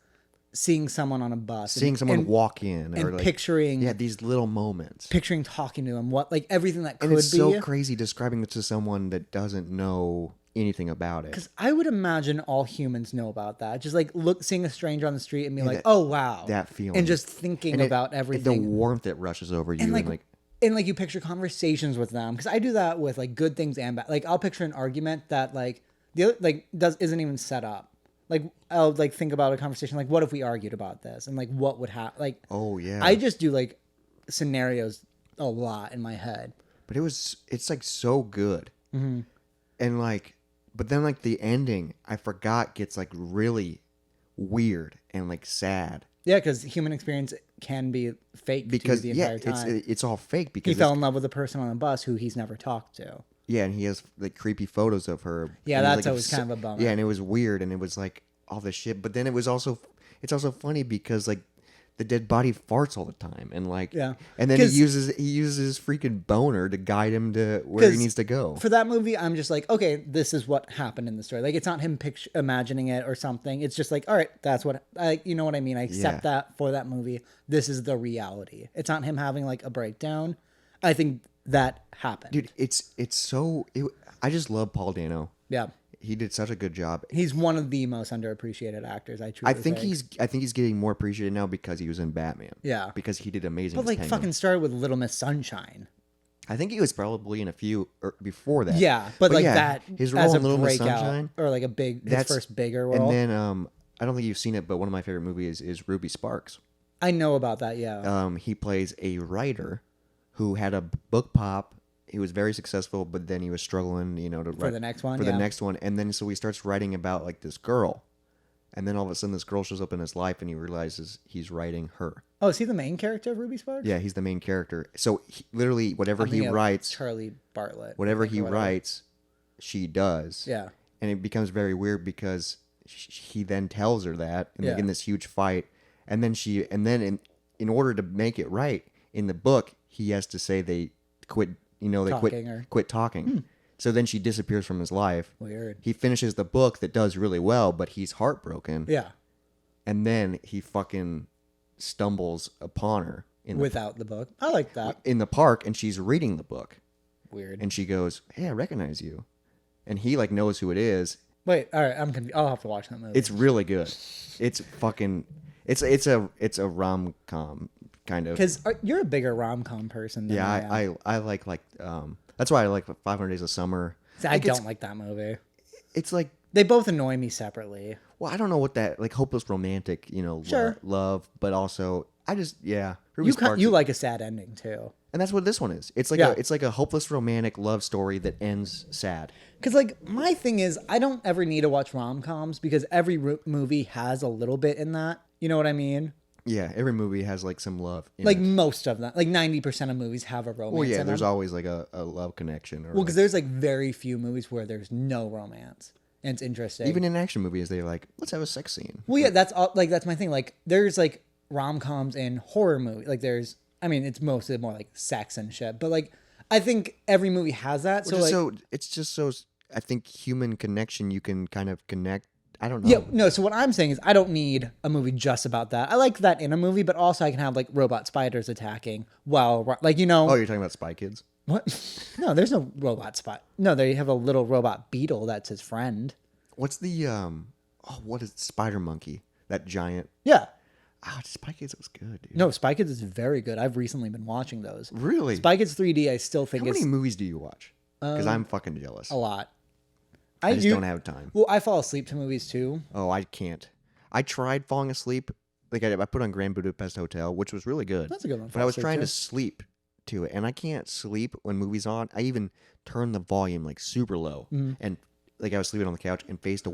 seeing someone on a bus, Seeing someone walk in. and or like, picturing, yeah, these little moments. picturing talking to him, what like everything that could And it's be. so crazy describing it to someone that doesn't know anything about it. Because I would imagine all humans know about that. Just like seeing a stranger on the street and be like, that- "Oh wow," that feeling. and just thinking And about the everything. warmth that rushes over you. And And like, and like you picture conversations with them, because I do that with like good things and bad. Like I'll picture an argument that like the other like isn't even set up. Like I'll like think about a conversation like, what if we argued about this, and like what would happen? Like oh, yeah. I just do like scenarios a lot in my head. But it's like so good. Mm-hmm. And like, but then like the ending, I forgot, gets like really weird and like sad. Yeah, because human experience can be fake Because the yeah, entire time. it's all fake because He fell in love with a person on a bus who he's never talked to. yeah, and he has like creepy photos of her. Yeah, and, that's like, always kind of a bummer. Yeah, and it was weird, and it was like all this shit. But then it's also funny because like the dead body farts all the time, and like, Yeah. and then he 'Cause- uses his freaking boner to guide him to where he 'Cause needs to go. For that movie, I'm just like, okay, this is what happened in the story. Like, it's not him imagining it or something. It's just like, all right, that's what, you know what I mean? I accept that for that movie. This is the reality. It's not him having like a breakdown. I think that happened. Dude, I just love Paul Dano. Yeah. He did such a good job. He's one of the most underappreciated actors. I truly think. I think he's getting more appreciated now because he was in Batman. Yeah. Because he did amazing. But as like Penguin. fucking started with Little Miss Sunshine. I think he was probably in a few before that. Yeah, but like yeah, that his as role a in Little Miss breakout Sunshine, or like his first bigger role. And then I don't think you've seen it, but one of my favorite movies is Ruby Sparks. I know about that. Yeah. He plays a writer who had a book pop. He was very successful, but then he was struggling, to For the next one. for the next one, and then so he starts writing about like this girl, and then all of a sudden this girl shows up in his life, and he realizes he's writing her. Oh, is he the main character of Ruby Sparks? Yeah, he's the main character. So literally, whatever I'm he thinking of writes, Charlie Bartlett. whatever I think, he or whatever. writes, she does. Yeah. And it becomes very weird because he then tells her that, and they Yeah. get in this huge fight, and then in order to make it right in the book, he has to say they quit. Quit talking. So then she disappears from his life. Weird. He finishes the book that does really well, but he's heartbroken. Yeah. And then he fucking stumbles upon her Without the book. I like that. in the park, and she's reading the book, Weird. and she goes, "Hey, I recognize you," and he like knows who it is. Wait, all right, I'm confused. I'll have to watch that movie. It's really good. It's fucking. It's a rom-com kind of. Because you're a bigger rom-com person than Yeah, I am. I like that's why I like 500 Days of Summer. I don't like that movie. It's like, They both annoy me separately. well, I don't know what that, like, hopeless romantic, Sure. love, but also I just Ruby You Sparks, you like a sad ending too. and that's what this one is. It's like Yeah. it's like a hopeless romantic love story that ends sad. Because like my thing is, I don't ever need to watch rom-coms because every movie has a little bit in that. You know what I mean? Yeah, every movie has like some love. In Like it. most of them, like 90% of movies have a romance. Well, yeah, in there's them. always like a love connection. Or Well, because there's like very few movies where there's no romance, and it's interesting. even in action movies, they're like, let's have a sex scene. Well, yeah, that's all, like that's my thing. Like, there's like rom-coms and horror movies. Like, it's mostly more like sex and shit. But like, I think every movie has that. So like, It's just so I think human connection. You can kind of connect. I don't know. yeah, no. So what I'm saying is, I don't need a movie just about that. I like that in a movie, but also I can have like robot spiders attacking while, like, Oh, you're talking about Spy Kids? what? No, there's no robot spot. No, they have a little robot beetle that's his friend. What's the what is it? Spider Monkey? That giant. Yeah. Spy Kids was good, dude. No, Spy Kids is very good. I've recently been watching those. Really? Spy Kids 3D, I still think How is many movies do you watch? Because I'm fucking jealous. a lot. I just don't have time. Well, I fall asleep to movies too. Oh, I can't. I tried falling asleep. Like I put on Grand Budapest Hotel, which was really good. That's a good one. But I was trying to sleep to it, and I can't sleep when movies on. I even turned the volume like super low, and like I was sleeping on the couch and faced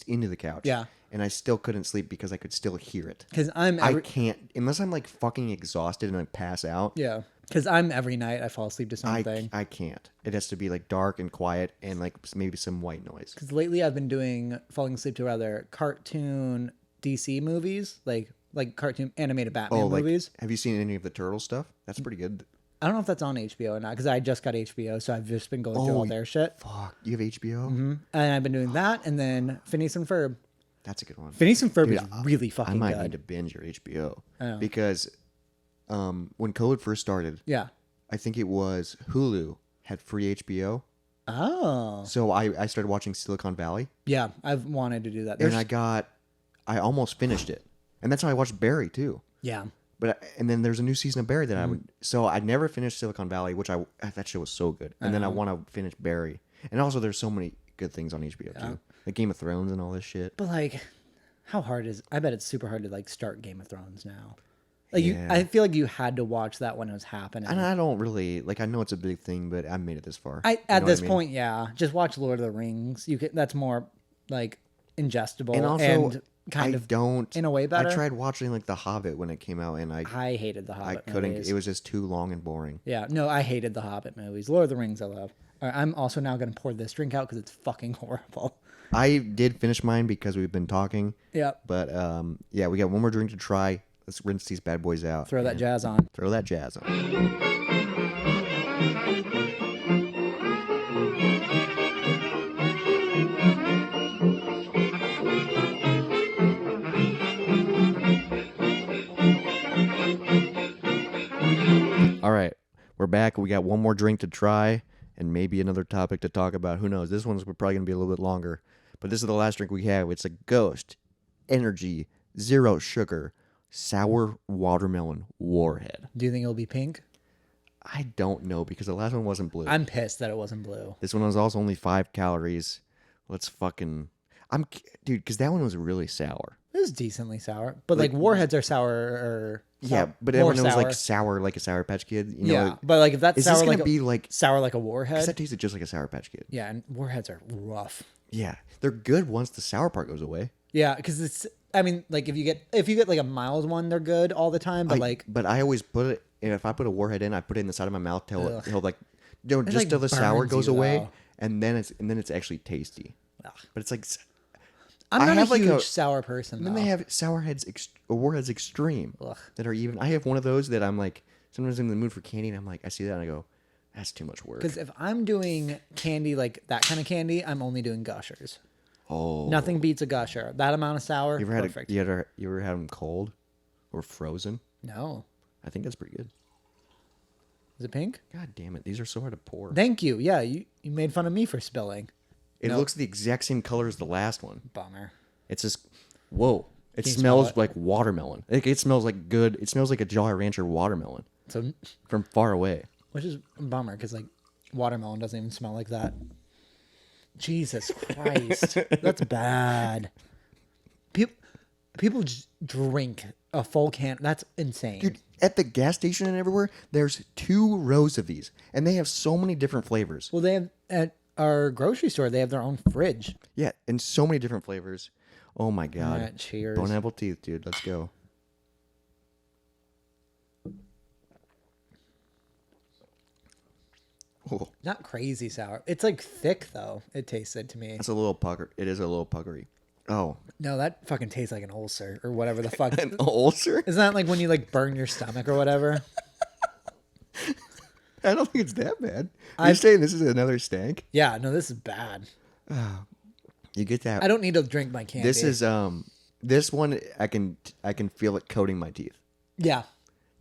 into the couch. Yeah. And I still couldn't sleep because I could still hear it. Because I can't unless I'm like fucking exhausted and I pass out. Yeah. Because I'm every night I fall asleep to something. I can't. It has to be like dark and quiet and like maybe some white noise. Because lately I've been falling asleep to rather cartoon DC movies, like cartoon animated Batman movies. Have you seen any of the turtle stuff? That's pretty good. I don't know if that's on HBO or not, because I just got HBO, so I've just been going through all their shit. Fuck, you have HBO? And I've been doing that, and then Phineas and Ferb. That's a good one. Phineas and Ferb Dude, is really I fucking might good. need to binge your HBO know. because when COVID first started, Yeah. I think it was Hulu had free HBO. Oh. So I started watching Silicon Valley, Yeah, I've wanted to do that. and I almost finished it, and that's how I watched Barry too. Yeah. And then there's a new season of Barry that Mm-hmm. so I never finished Silicon Valley, which that show was so good, and then I want to finish Barry, and also there's so many good things on HBO too, like Game of Thrones and all this shit. But like, how hard is? I bet it's super hard to like start Game of Thrones now. Like Yeah. I feel like you had to watch that when it was happening. And I don't really like. I know it's a big thing, but I made it this far. At You know what this I mean? point, yeah, just watch Lord of the Rings. You can. That's more like ingestible and also and kind I of don't in a way better. I tried watching like The Hobbit when it came out, and I hated the Hobbit couldn't. movies. It was just too long and boring. Yeah, no, I hated the Hobbit movies. Lord of the Rings, I love. All right, I'm also now going to pour this drink out because it's fucking horrible. I did finish mine because we've been talking. Yeah. But yeah, we got one more drink to try. Let's rinse these bad boys out. Throw that and jazz on. Throw that jazz on. All right, we're back. We got one more drink to try and maybe another topic to talk about. Who knows? This one's probably going to be a little bit longer. But this is the last drink we have. It's a Ghost Energy Zero Sugar Sour Watermelon Warhead. Do you think it'll be pink? I don't know because the last one wasn't blue. I'm pissed that it wasn't blue. This one was also only 5 calories. Let's fucking... Dude, because that one was really sour. It was decently sour, but like warheads are sour or Yeah, but more everyone was like sour. sour like a Sour Patch Kid. You know, Yeah, but like if that's is sour this going like to be like... sour like a Because warhead. that tasted just like a Sour Patch Kid. Yeah, and warheads are rough. Yeah, they're good once the sour part goes away. Yeah, because it's. I mean, like if you get like a mild one, they're good all the time. But But I always put it... If I put a Warhead in, I put it in the side of my mouth till like... just like till the sour burns goes you, away, though. and then it's actually tasty. Ugh. But it's like... I'm I not have a like huge sour person. Then Though. they have Sour Heads or Warheads Extreme Ugh. that are even... I have one of those that I'm like... Sometimes I'm in the mood for candy, and I'm like... I see that, and I go... That's too much work. Because if I'm doing candy like that kind of candy, I'm only doing gushers. Oh. Nothing beats a gusher. That amount of sour, You ever had perfect. you ever had them cold or frozen? No. I think that's pretty good. Is it pink? God damn it. These are so hard to pour. Thank you. Yeah, you made fun of me for spilling. It Nope. looks the exact same color as the last one. Bummer. It's just, whoa. It Can you smell smells it? like watermelon. It smells like good. It smells like a Jolly Rancher watermelon So, from far away. which is a bummer because like watermelon doesn't even smell like that. Jesus Christ, that's bad. People just drink a full can. That's insane. Dude, at the gas station and everywhere, there's 2 rows of these, and they have so many different flavors. Well, they have at our grocery store. They have their own fridge. Yeah, and so many different flavors. Oh my god. Alright, cheers. Bone apple teeth, dude. Let's go. Oh, Not crazy sour. It's like thick though. It tasted to me. that's a little pucker. It is a little puckery. Oh, No, that fucking tastes like an ulcer or whatever the fuck. an ulcer? Isn't that like when you like burn your stomach or whatever? I don't think it's that bad. Are you saying this is another stank? Yeah, no, this is bad. You get that? I don't need to drink my candy. This is this one I can feel it coating my teeth. yeah.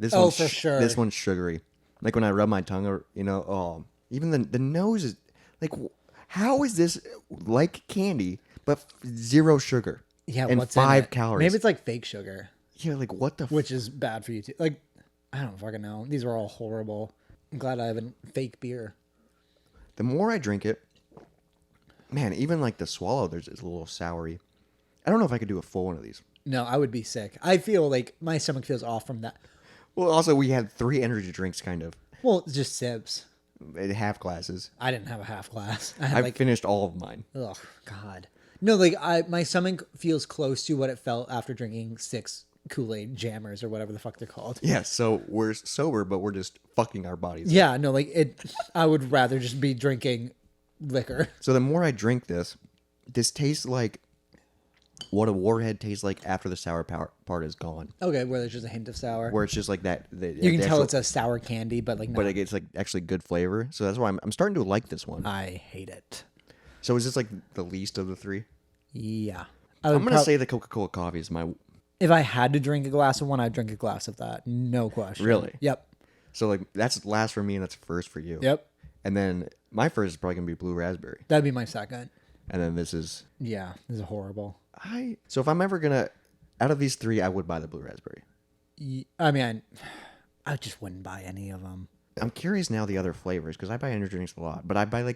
This Oh, one's for sure. This one's sugary. Like when I rub my tongue, or oh, even the nose is like, how is this like candy but 0 sugar? Yeah, and what's in 5 it? calories. Maybe it's like fake sugar, Yeah, like what the? which is bad for you too. Like, I don't fucking know. These are all horrible. I'm glad I have a fake beer. The more I drink it, man, even like the swallow, it's a little soury. I don't know if I could do a full one of these. No, I would be sick. I feel like my stomach feels off from that. Well, also we had 3 energy drinks, kind of Well, it's just sips. half glasses. I didn't have a half glass. I had I've like, finished all of mine. oh God. No, like my stomach feels close to what it felt after drinking 6 Kool-Aid jammers or whatever the fuck they're called. Yeah, so we're sober, but we're just fucking our bodies. Yeah, no, like it. I would rather just be drinking liquor. So the more I drink this tastes like what a warhead tastes like after the sour part is gone. Okay, where there's just a hint of sour. Where it's just like that. You can tell it's a sour candy, but like, but not. it gets like actually good flavor. So that's why I'm starting to like this one. I hate it. So is this like the least of the 3? Yeah, I'm gonna say the Coca-Cola coffee is my. if I had to drink a glass of one, I'd drink a glass of that. No question. Really? Yep. So like that's last for me and that's first for you. Yep. And then my first is probably gonna be blue raspberry. That'd be my second. And then this is Yeah, this is horrible. So if I'm ever gonna out of these 3, I would buy the blue raspberry. I mean, I just wouldn't buy any of them. I'm curious now the other flavors because I buy energy drinks a lot, but I buy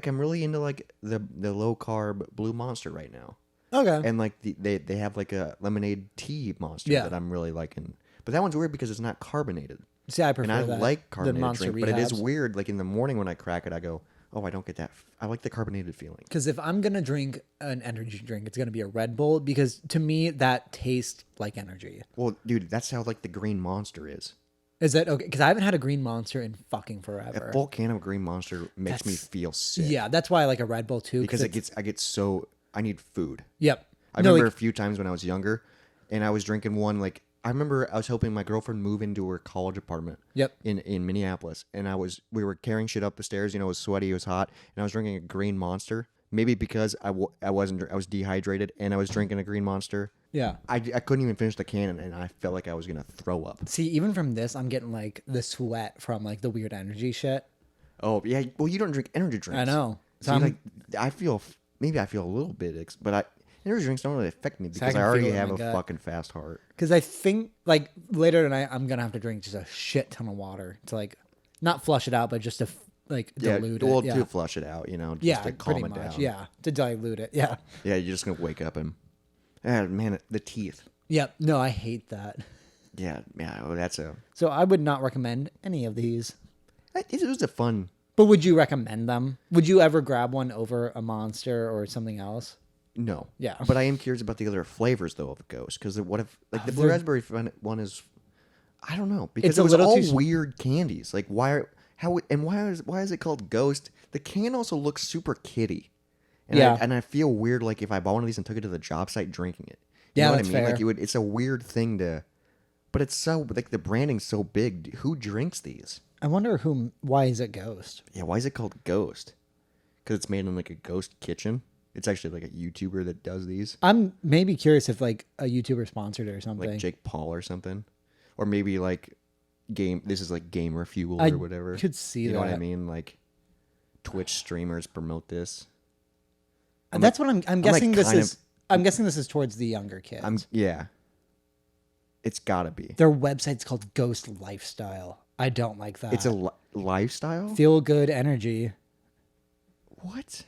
I'm really into like the low carb Blue Monster right now, Okay. and like they have like a lemonade tea Monster Yeah. that I'm really liking, but that one's weird because it's not carbonated, See, I prefer and I that. like the carbonated Monster drink, but it is Rehabs. weird. Like in the morning when I crack it, I go, oh, I don't get that. I like the carbonated feeling. Because if I'm gonna drink an energy drink, it's gonna be a Red Bull because to me that tastes like energy. Well, dude, that's how like the Green Monster is. Is that okay? Because I haven't had a Green Monster in fucking forever. A full can of Green Monster makes me feel sick. Yeah, that's why I like a Red Bull too. Because I get so I need food. Yep. I No, remember like, a few times when I was younger, and I was drinking one like I remember I was helping my girlfriend move into her college apartment. Yep. In Minneapolis, and we were carrying shit up the stairs. You know, it was sweaty, it was hot, and I was drinking a green Monster. Maybe because I was dehydrated and I was drinking a green Monster. Yeah. I couldn't even finish the can, and I felt like I was gonna throw up. See, even from this, I'm getting like the sweat from like the weird energy shit. Oh yeah, well you don't drink energy drinks. I know. So So like, I feel maybe I feel a little bit, but energy drinks don't really affect me because can I already feel it in have my a gut. fucking fast heart. because I think like later tonight I'm gonna have to drink just a shit ton of water to like not flush it out, but just to like dilute well, it. Yeah. to flush it out, you know, just Yeah, to calm pretty it much. down. Yeah, to dilute it. Yeah. Yeah, you're just gonna wake up and, man, the teeth. Yep. No, I hate that. Yeah, well, that's a. So I would not recommend any of these. It was a fun. But would you recommend them? Would you ever grab one over a Monster or something else? No. Yeah. But I am curious about the other flavors though of Ghost, because what if like the blue they're- raspberry one is, I don't know, because It's it a was little all too- weird candies. Like why is it called Ghost? The can also looks super kiddie. And Yeah. I feel weird like if I bought one of these and took it to the job site drinking it. You Yeah, know what that's I mean? fair. Like it's a weird thing to, but it's so like the branding's so big. Who drinks these? I wonder why is it Ghost? Yeah, why is it called Ghost? Because it's made in like a ghost kitchen. It's actually like a YouTuber that does these, I'm maybe curious if like a YouTuber sponsored it or something. like Jake Paul or something, or maybe like game. This is like Gamer Fuel I or whatever. could see you know what I that. mean? Like Twitch streamers promote this. That's what I'm guessing this kind is. I'm guessing this is towards the younger kids. Yeah. It's gotta be. Their website's called Ghost Lifestyle. I don't like that. It's a lifestyle. feel good energy. What?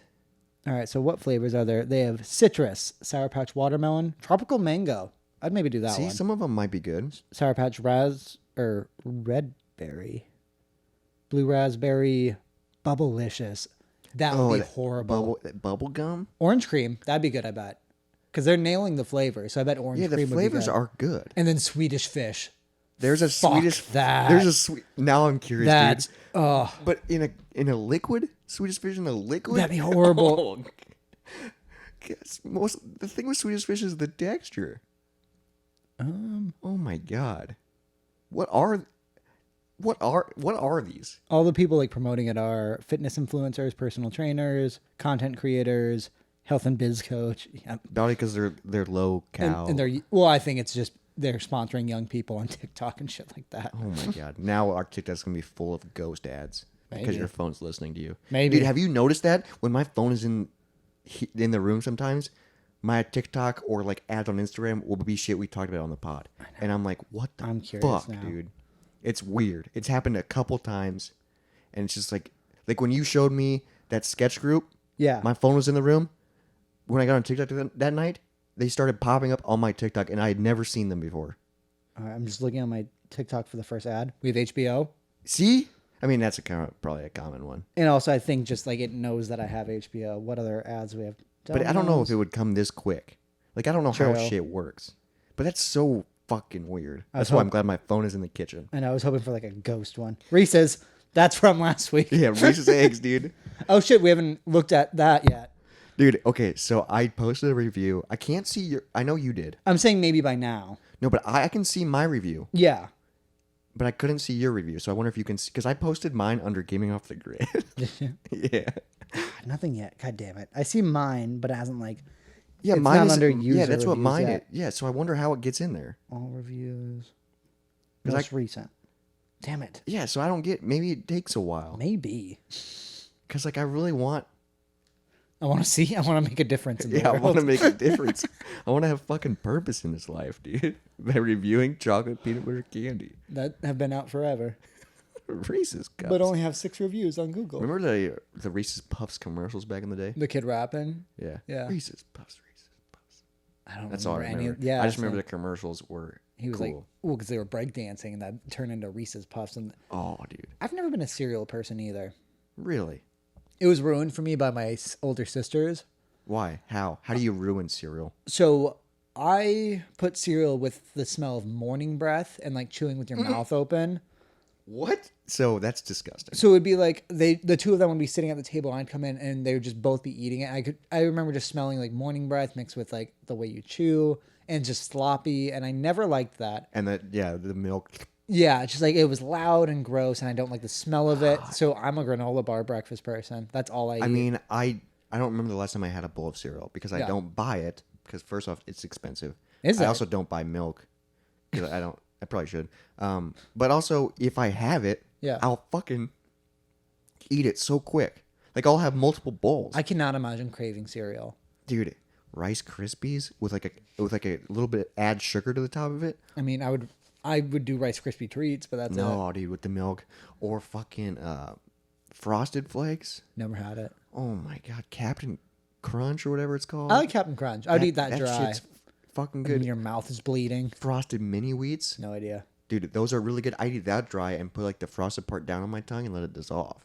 All right, so what flavors are there? They have citrus, Sour Patch watermelon, tropical mango. I'd maybe do that See, one. some of them might be good. Sour Patch red berry, blue raspberry, bubblicious. That would be that horrible. Bubble gum. Orange cream, that'd be good. I bet, because they're nailing the flavor. So I bet orange Yeah, cream the would be flavors good. are good. And then Swedish fish. There's a Fuck Swedish. that. There's a sweet. Now I'm curious, That's dude. oh, But in a liquid, Swedish fish in a liquid. that'd be horrible. The thing with Swedish fish is the texture. Oh my god. What are these? All the people like promoting it are fitness influencers, personal trainers, content creators, health and biz coach. Yeah. Probably because they're low cal. And they're well, I think it's just they're sponsoring young people on TikTok and shit like that. Oh my god. Now our TikTok's gonna be full of ghost ads because Maybe. your phone's listening to you. Maybe. Dude, have you noticed that when my phone is in the room sometimes, my TikTok or like ads on Instagram will be shit we talked about on the pod, and I'm like, what the I'm curious fuck, now. dude? It's weird. It's happened a couple times, and it's just like when you showed me that sketch group. Yeah. My phone was in the room when I got on TikTok that night. They started popping up on my TikTok, and I had never seen them before. All right, I'm just looking on my TikTok for the first ad. We have HBO. See, I mean that's probably a common one, And also I think just like it knows that I have HBO. What other ads do we have? but I don't know if Domino's. it would come this quick. Like I don't know how True. shit works, but that's so fucking weird. I was That's why I'm hope- glad my phone is in the kitchen. And I was hoping for like a ghost one. Reese's. That's from last week. Yeah, Reese's eggs, dude. Oh shit, we haven't looked at that yet. Dude, okay, so I posted a review. I can't see your. I know you did. I'm saying maybe by now. No, but I can see my review, Yeah. but I couldn't see your review. So I wonder if you can see, because I posted mine under Gaming Off the Grid. Yeah. Nothing yet. God damn it. I see mine, but it hasn't like Yeah, It's mine not is under Yeah, user that's what reviews mine is. yet. Yeah, so I wonder how it gets in there. all reviews. 'Cause Most recent. Damn it. Yeah, so I don't get. Maybe it takes a while. Maybe. Because like I really want. I want to see. I want to make a difference in the Yeah, I world. want to make a difference. I want to have fucking purpose in this life, dude. By reviewing chocolate peanut butter candy. that have been out forever, Reese's cups. but only have 6 reviews on Google. Remember the Reese's Puffs commercials back in the day? The kid rapping. Yeah. Yeah. Reese's Puffs. I don't That's all I remember remember. any. Yeah, I just so remember the commercials were he was cool. like, well, because they were breakdancing and that turned into Reese's Puffs. And Oh, dude. I've never been a cereal person either. Really? It was ruined for me by my older sisters. Why? How? How do you ruin cereal? So I put cereal with the smell of morning breath and like chewing with your mouth open. What? So that's disgusting. So it would be like the two of them would be sitting at the table. I'd come in and they would just both be eating it. I remember just smelling like morning breath mixed with like the way you chew and just sloppy, and I never liked that. And the milk. Yeah, it's just like it was loud and gross, and I don't like the smell of it. So I'm a granola bar breakfast person. That's all I eat. I mean, I don't remember the last time I had a bowl of cereal because I Yeah. don't buy it because first off, it's expensive. Is I it? also don't buy milk because I don't. I probably should. But also, if I have it, Yeah. I'll fucking eat it so quick. Like I'll have multiple bowls. I cannot imagine craving cereal. Dude, Rice Krispies with like a little bit add sugar to the top of it. I mean, I would do Rice Krispie treats, but that's it. No, dude, with the milk or fucking Frosted Flakes. Never had it. Oh my god, Captain Crunch or whatever it's called. I like Captain Crunch. I'd eat that dry. Shit's fucking And good. your mouth is bleeding. Frosted Mini Wheats. No idea. Dude, those are really good. I eat that dry and put like the frosted part down on my tongue and let it dissolve.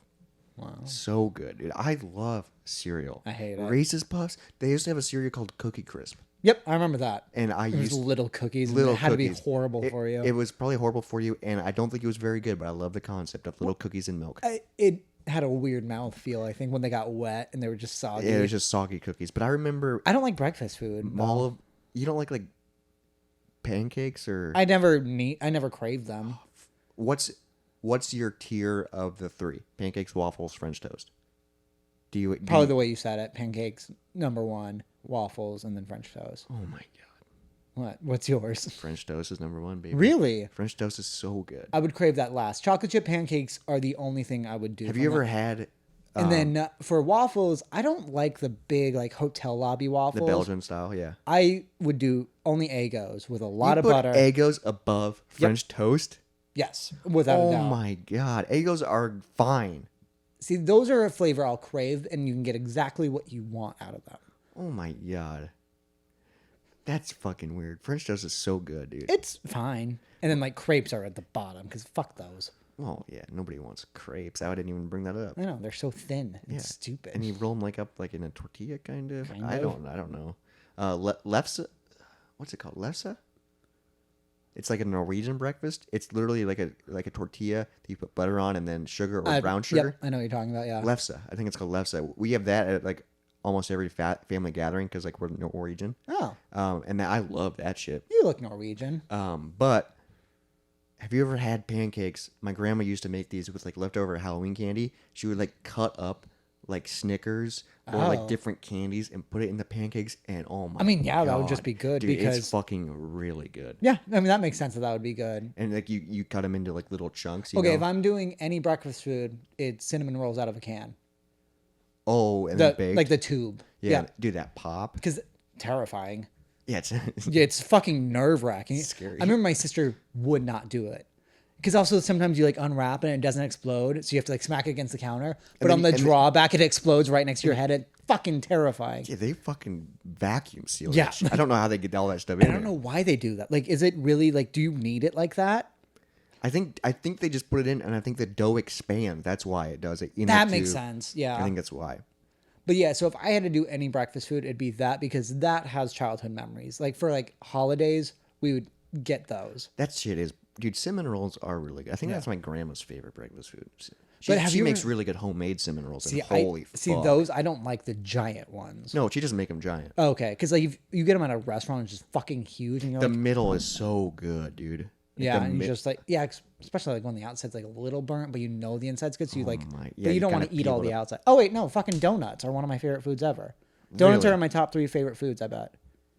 Wow. So good, dude. I love cereal. I hate it. Reese's Puffs. They used to have a cereal called Cookie Crisp, Yep, I remember that. and I It was used little cookies. And little it had to be cookies. horrible for you. It was probably horrible for you, and I don't think it was very good. But I love the concept of little cookies and milk. It had a weird mouth feel. I think when they got wet and they were just soggy. Yeah, it was just soggy cookies. But I remember I don't like breakfast food. all of you don't like pancakes or I never craved them. what's your tier of the three? Pancakes, waffles, French toast. Do you Probably the way you said it. Pancakes #1, waffles, and then French toast. Oh my god. What? What's yours? French toast is #1, baby. Really? French toast is so good. I would crave that last. Chocolate chip pancakes are the only thing I would do. Have from you ever that. had And then for waffles, I don't like the big like hotel lobby the waffles. Belgian style? Yeah. I would do only Eggos with a lot You of put butter. Eggos above French toast? Yes, without a Oh doubt. my god. Eggos are fine. See, those are a flavor I'll crave, and you can get exactly what you want out of them. Oh my god. That's fucking weird. French toast is so good, dude. It's fine. And then like crepes are at the bottom because fuck those. Oh yeah, nobody wants crepes. I didn't even bring that up. I know they're so thin. It's Yeah. stupid. And you roll them like up like in a tortilla, kind of. Kind I of. don't know. Lefse, what's it called? Lefse. It's like a Norwegian breakfast. It's literally like a tortilla that you put butter on and then sugar or brown sugar. Yep, I know what you're talking about. Yeah. Lefse. I think it's called lefse. We have that at like almost every family gathering because like we're Norwegian. Oh, And I love that shit. you look Norwegian. But have you ever had pancakes? My grandma used to make these with like leftover Halloween candy. She would like cut up like Snickers or Oh. like different candies and put it in the pancakes. And oh my! I mean, yeah, that would God, just be good dude, because it's fucking really good. yeah, I mean that makes sense that would be good. And like you cut them into like little chunks. Okay, know? if I'm doing any breakfast food, it's cinnamon rolls out of a can. Oh, and then baked. Like the tube. yeah, do that pop. Because terrifying. Yeah, it's Yeah, it's fucking nerve wracking. Scary. I remember my sister would not do it. Because also sometimes you like unwrap it and it doesn't explode, so you have to like smack it against the counter. But on the drawback, it explodes right next to your head. It's fucking terrifying. yeah, they fucking vacuum seal. Yeah. that shit. I don't know how they get all that stuff in I don't know why they do that. Like, is it really like? Do you need it like that? I think they just put it in, and I think the dough expands. That's why it does it. In That the makes tube. sense. Yeah. I think that's why. But yeah, so if I had to do any breakfast food, it'd be that because that has childhood memories. Like for like holidays, we would get those. That shit is, dude. Cinnamon rolls are really good. I think that's my grandma's favorite breakfast food. But have she you makes ever- really good homemade cinnamon rolls. See, and holy fuck. see those. I don't like the giant ones. No, she doesn't make them giant. Okay, because like if you get them at a restaurant, it's just fucking huge, and you're The like, middle is so good, dude. Like yeah, the and you mi- just like especially like when the outside's like a little burnt, but you know the inside's good, so you like, my- yeah, but you you don't want to kinda eat all peel it the up. outside. Oh wait, no, fucking donuts are one of my favorite foods ever. Donuts Really? are in my top 3 favorite foods. I bet.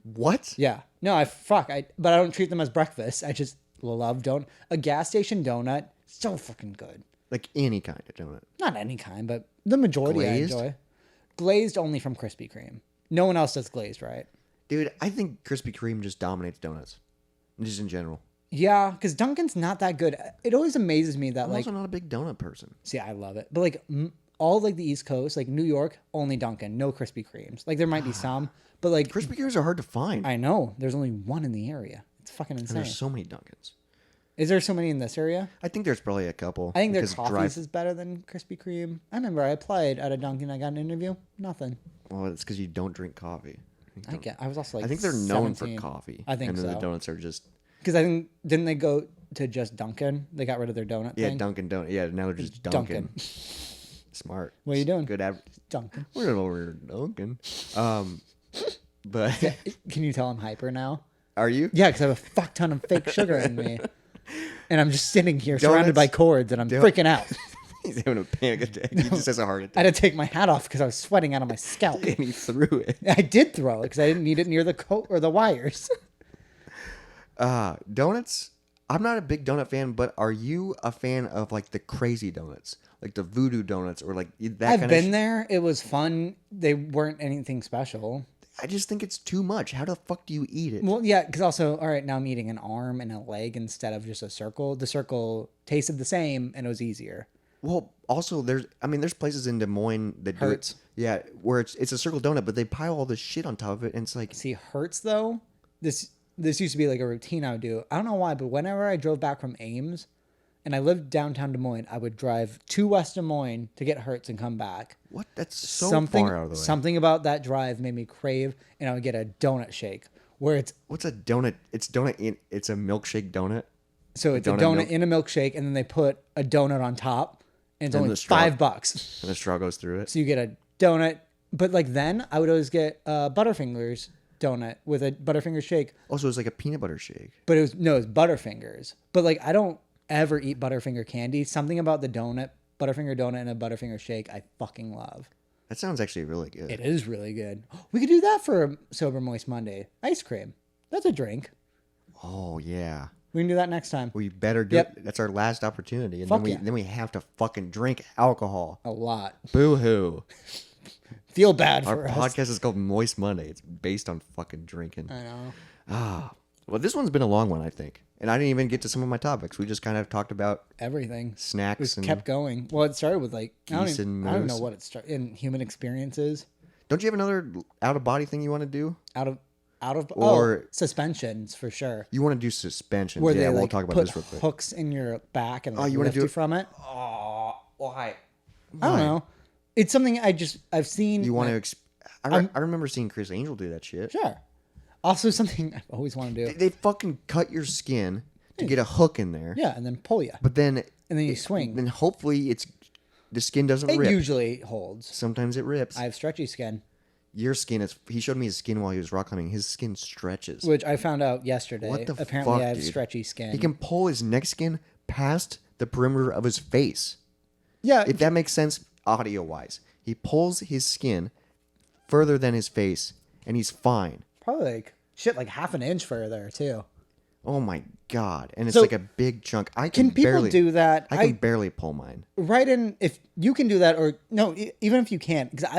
What? Yeah. No, but I don't treat them as breakfast. I just love donut. A gas station donut, so fucking good. Like any kind of donut. Not any kind, but the majority Glazed? I enjoy. Glazed only from Krispy Kreme. No one else does glazed, right? Dude, I think Krispy Kreme just dominates donuts. Just in general. Yeah, because Dunkin's not that good. It always amazes me that I'm like, also not a big donut person. see, I love it, but like all like the East Coast, like New York, only Dunkin', no Krispy Kremes. Like there might be some, but like Krispy Kremes are hard to find. I know there's only one in the area. It's fucking and insane. there's so many Dunkins. Is there so many in this area? I think there's probably a couple. I think their because coffees is better than Krispy Kreme. I remember I applied at a Dunkin'. I got an interview. Nothing. Well, it's because you don't drink coffee. I was also like I think they're known 17. for coffee. I think and then so. the donuts are just Because I think didn't they go to just Dunkin'? They got rid of their donut thing. Dunkin' Donut. Yeah, now they're just Dunkin'. Smart. What are you doing? Good. Dunkin'. We're over Dunkin'. But Can you tell I'm hyper now? Are you? Yeah, because I have a fuck ton of fake sugar in me. And I'm just sitting here surrounded by cords and I'm freaking out. He's having a panic attack. He just has a heart I attack. had to take my hat off because I was sweating out of my scalp. And he threw it. I did throw it because I didn't need it near the coat or the wires. Donuts. I'm not a big donut fan, but are you a fan of like the crazy donuts, like the voodoo donuts, or like that? I've been there. It was fun. They weren't anything special. I just think it's too much. How the fuck do you eat it? Well, yeah, because also, all right, now I'm eating an arm and a leg instead of just a circle. The circle tasted the same and it was easier. Well, also there's places in Des Moines that do Hertz. it. Yeah, where it's a circle donut, but they pile all this shit on top of it, and it's like, See, Hertz though, this used to be like a routine I would do. I don't know why, but whenever I drove back from Ames, and I lived downtown Des Moines, I would drive to West Des Moines to get Hertz and come back. what? That's so something, far out of the way. Something about that drive made me crave, and I would get a donut shake where it's What's a donut? It's a milkshake donut. so it's a donut donut milk? in a milkshake, and then they put a donut on top, and it's And only the straw. $5. And the straw goes through it. So you get a donut, but like then I would always get Butterfingers donut with a Butterfinger shake. Also, it's like a peanut butter shake. But it was Butterfingers. But like I don't ever eat Butterfinger candy. Something about the donut, Butterfinger donut and a Butterfinger shake, I fucking love. That sounds actually really good. It is really good. We could do that for a Sober Moist Monday. Ice cream. That's a drink. Oh yeah. We can do that next time. We better do Yep. it. That's our last opportunity. And Fuck then yeah. we have to fucking drink alcohol. A lot. Boo hoo. Feel bad Our for us. podcast is called Moist Monday. It's based on fucking drinking. I know. Well, this one's been a long one, I think. And I didn't even get to some of my topics. We just kind of talked about Everything. snacks Just and kept going. Well, it started with like Geese I and don't even moose. know what it started in human experiences. Don't you have another out of body thing you want to do? Out of Or- suspensions for sure. You want to do suspensions? Where Yeah, they we'll like talk about put this real quick. hooks in your back and like, you wanna lift do you it? from it. Oh, why? I don't know. It's something I've seen. You want like, to? I remember seeing Chris Angel do that shit. Sure. Also, something I've always wanted to do. They fucking cut your skin to get a hook in there. Yeah, and then pull you, But then, and then you swing. then hopefully the skin doesn't It rip. usually holds. Sometimes it rips. I have stretchy skin, Your skin is. He showed me his skin while he was rock climbing. His skin stretches. which I found out yesterday. What the Apparently, fuck, I have dude? stretchy skin. He can pull his neck skin past the perimeter of his face. Yeah, If that makes sense audio wise. He pulls his skin further than his face, and he's fine. probably like half an inch further too. Oh my god! And it's So, like a big chunk. I Can people barely do that? I can barely pull mine. Write in if you can do that, or no, even if you can't, because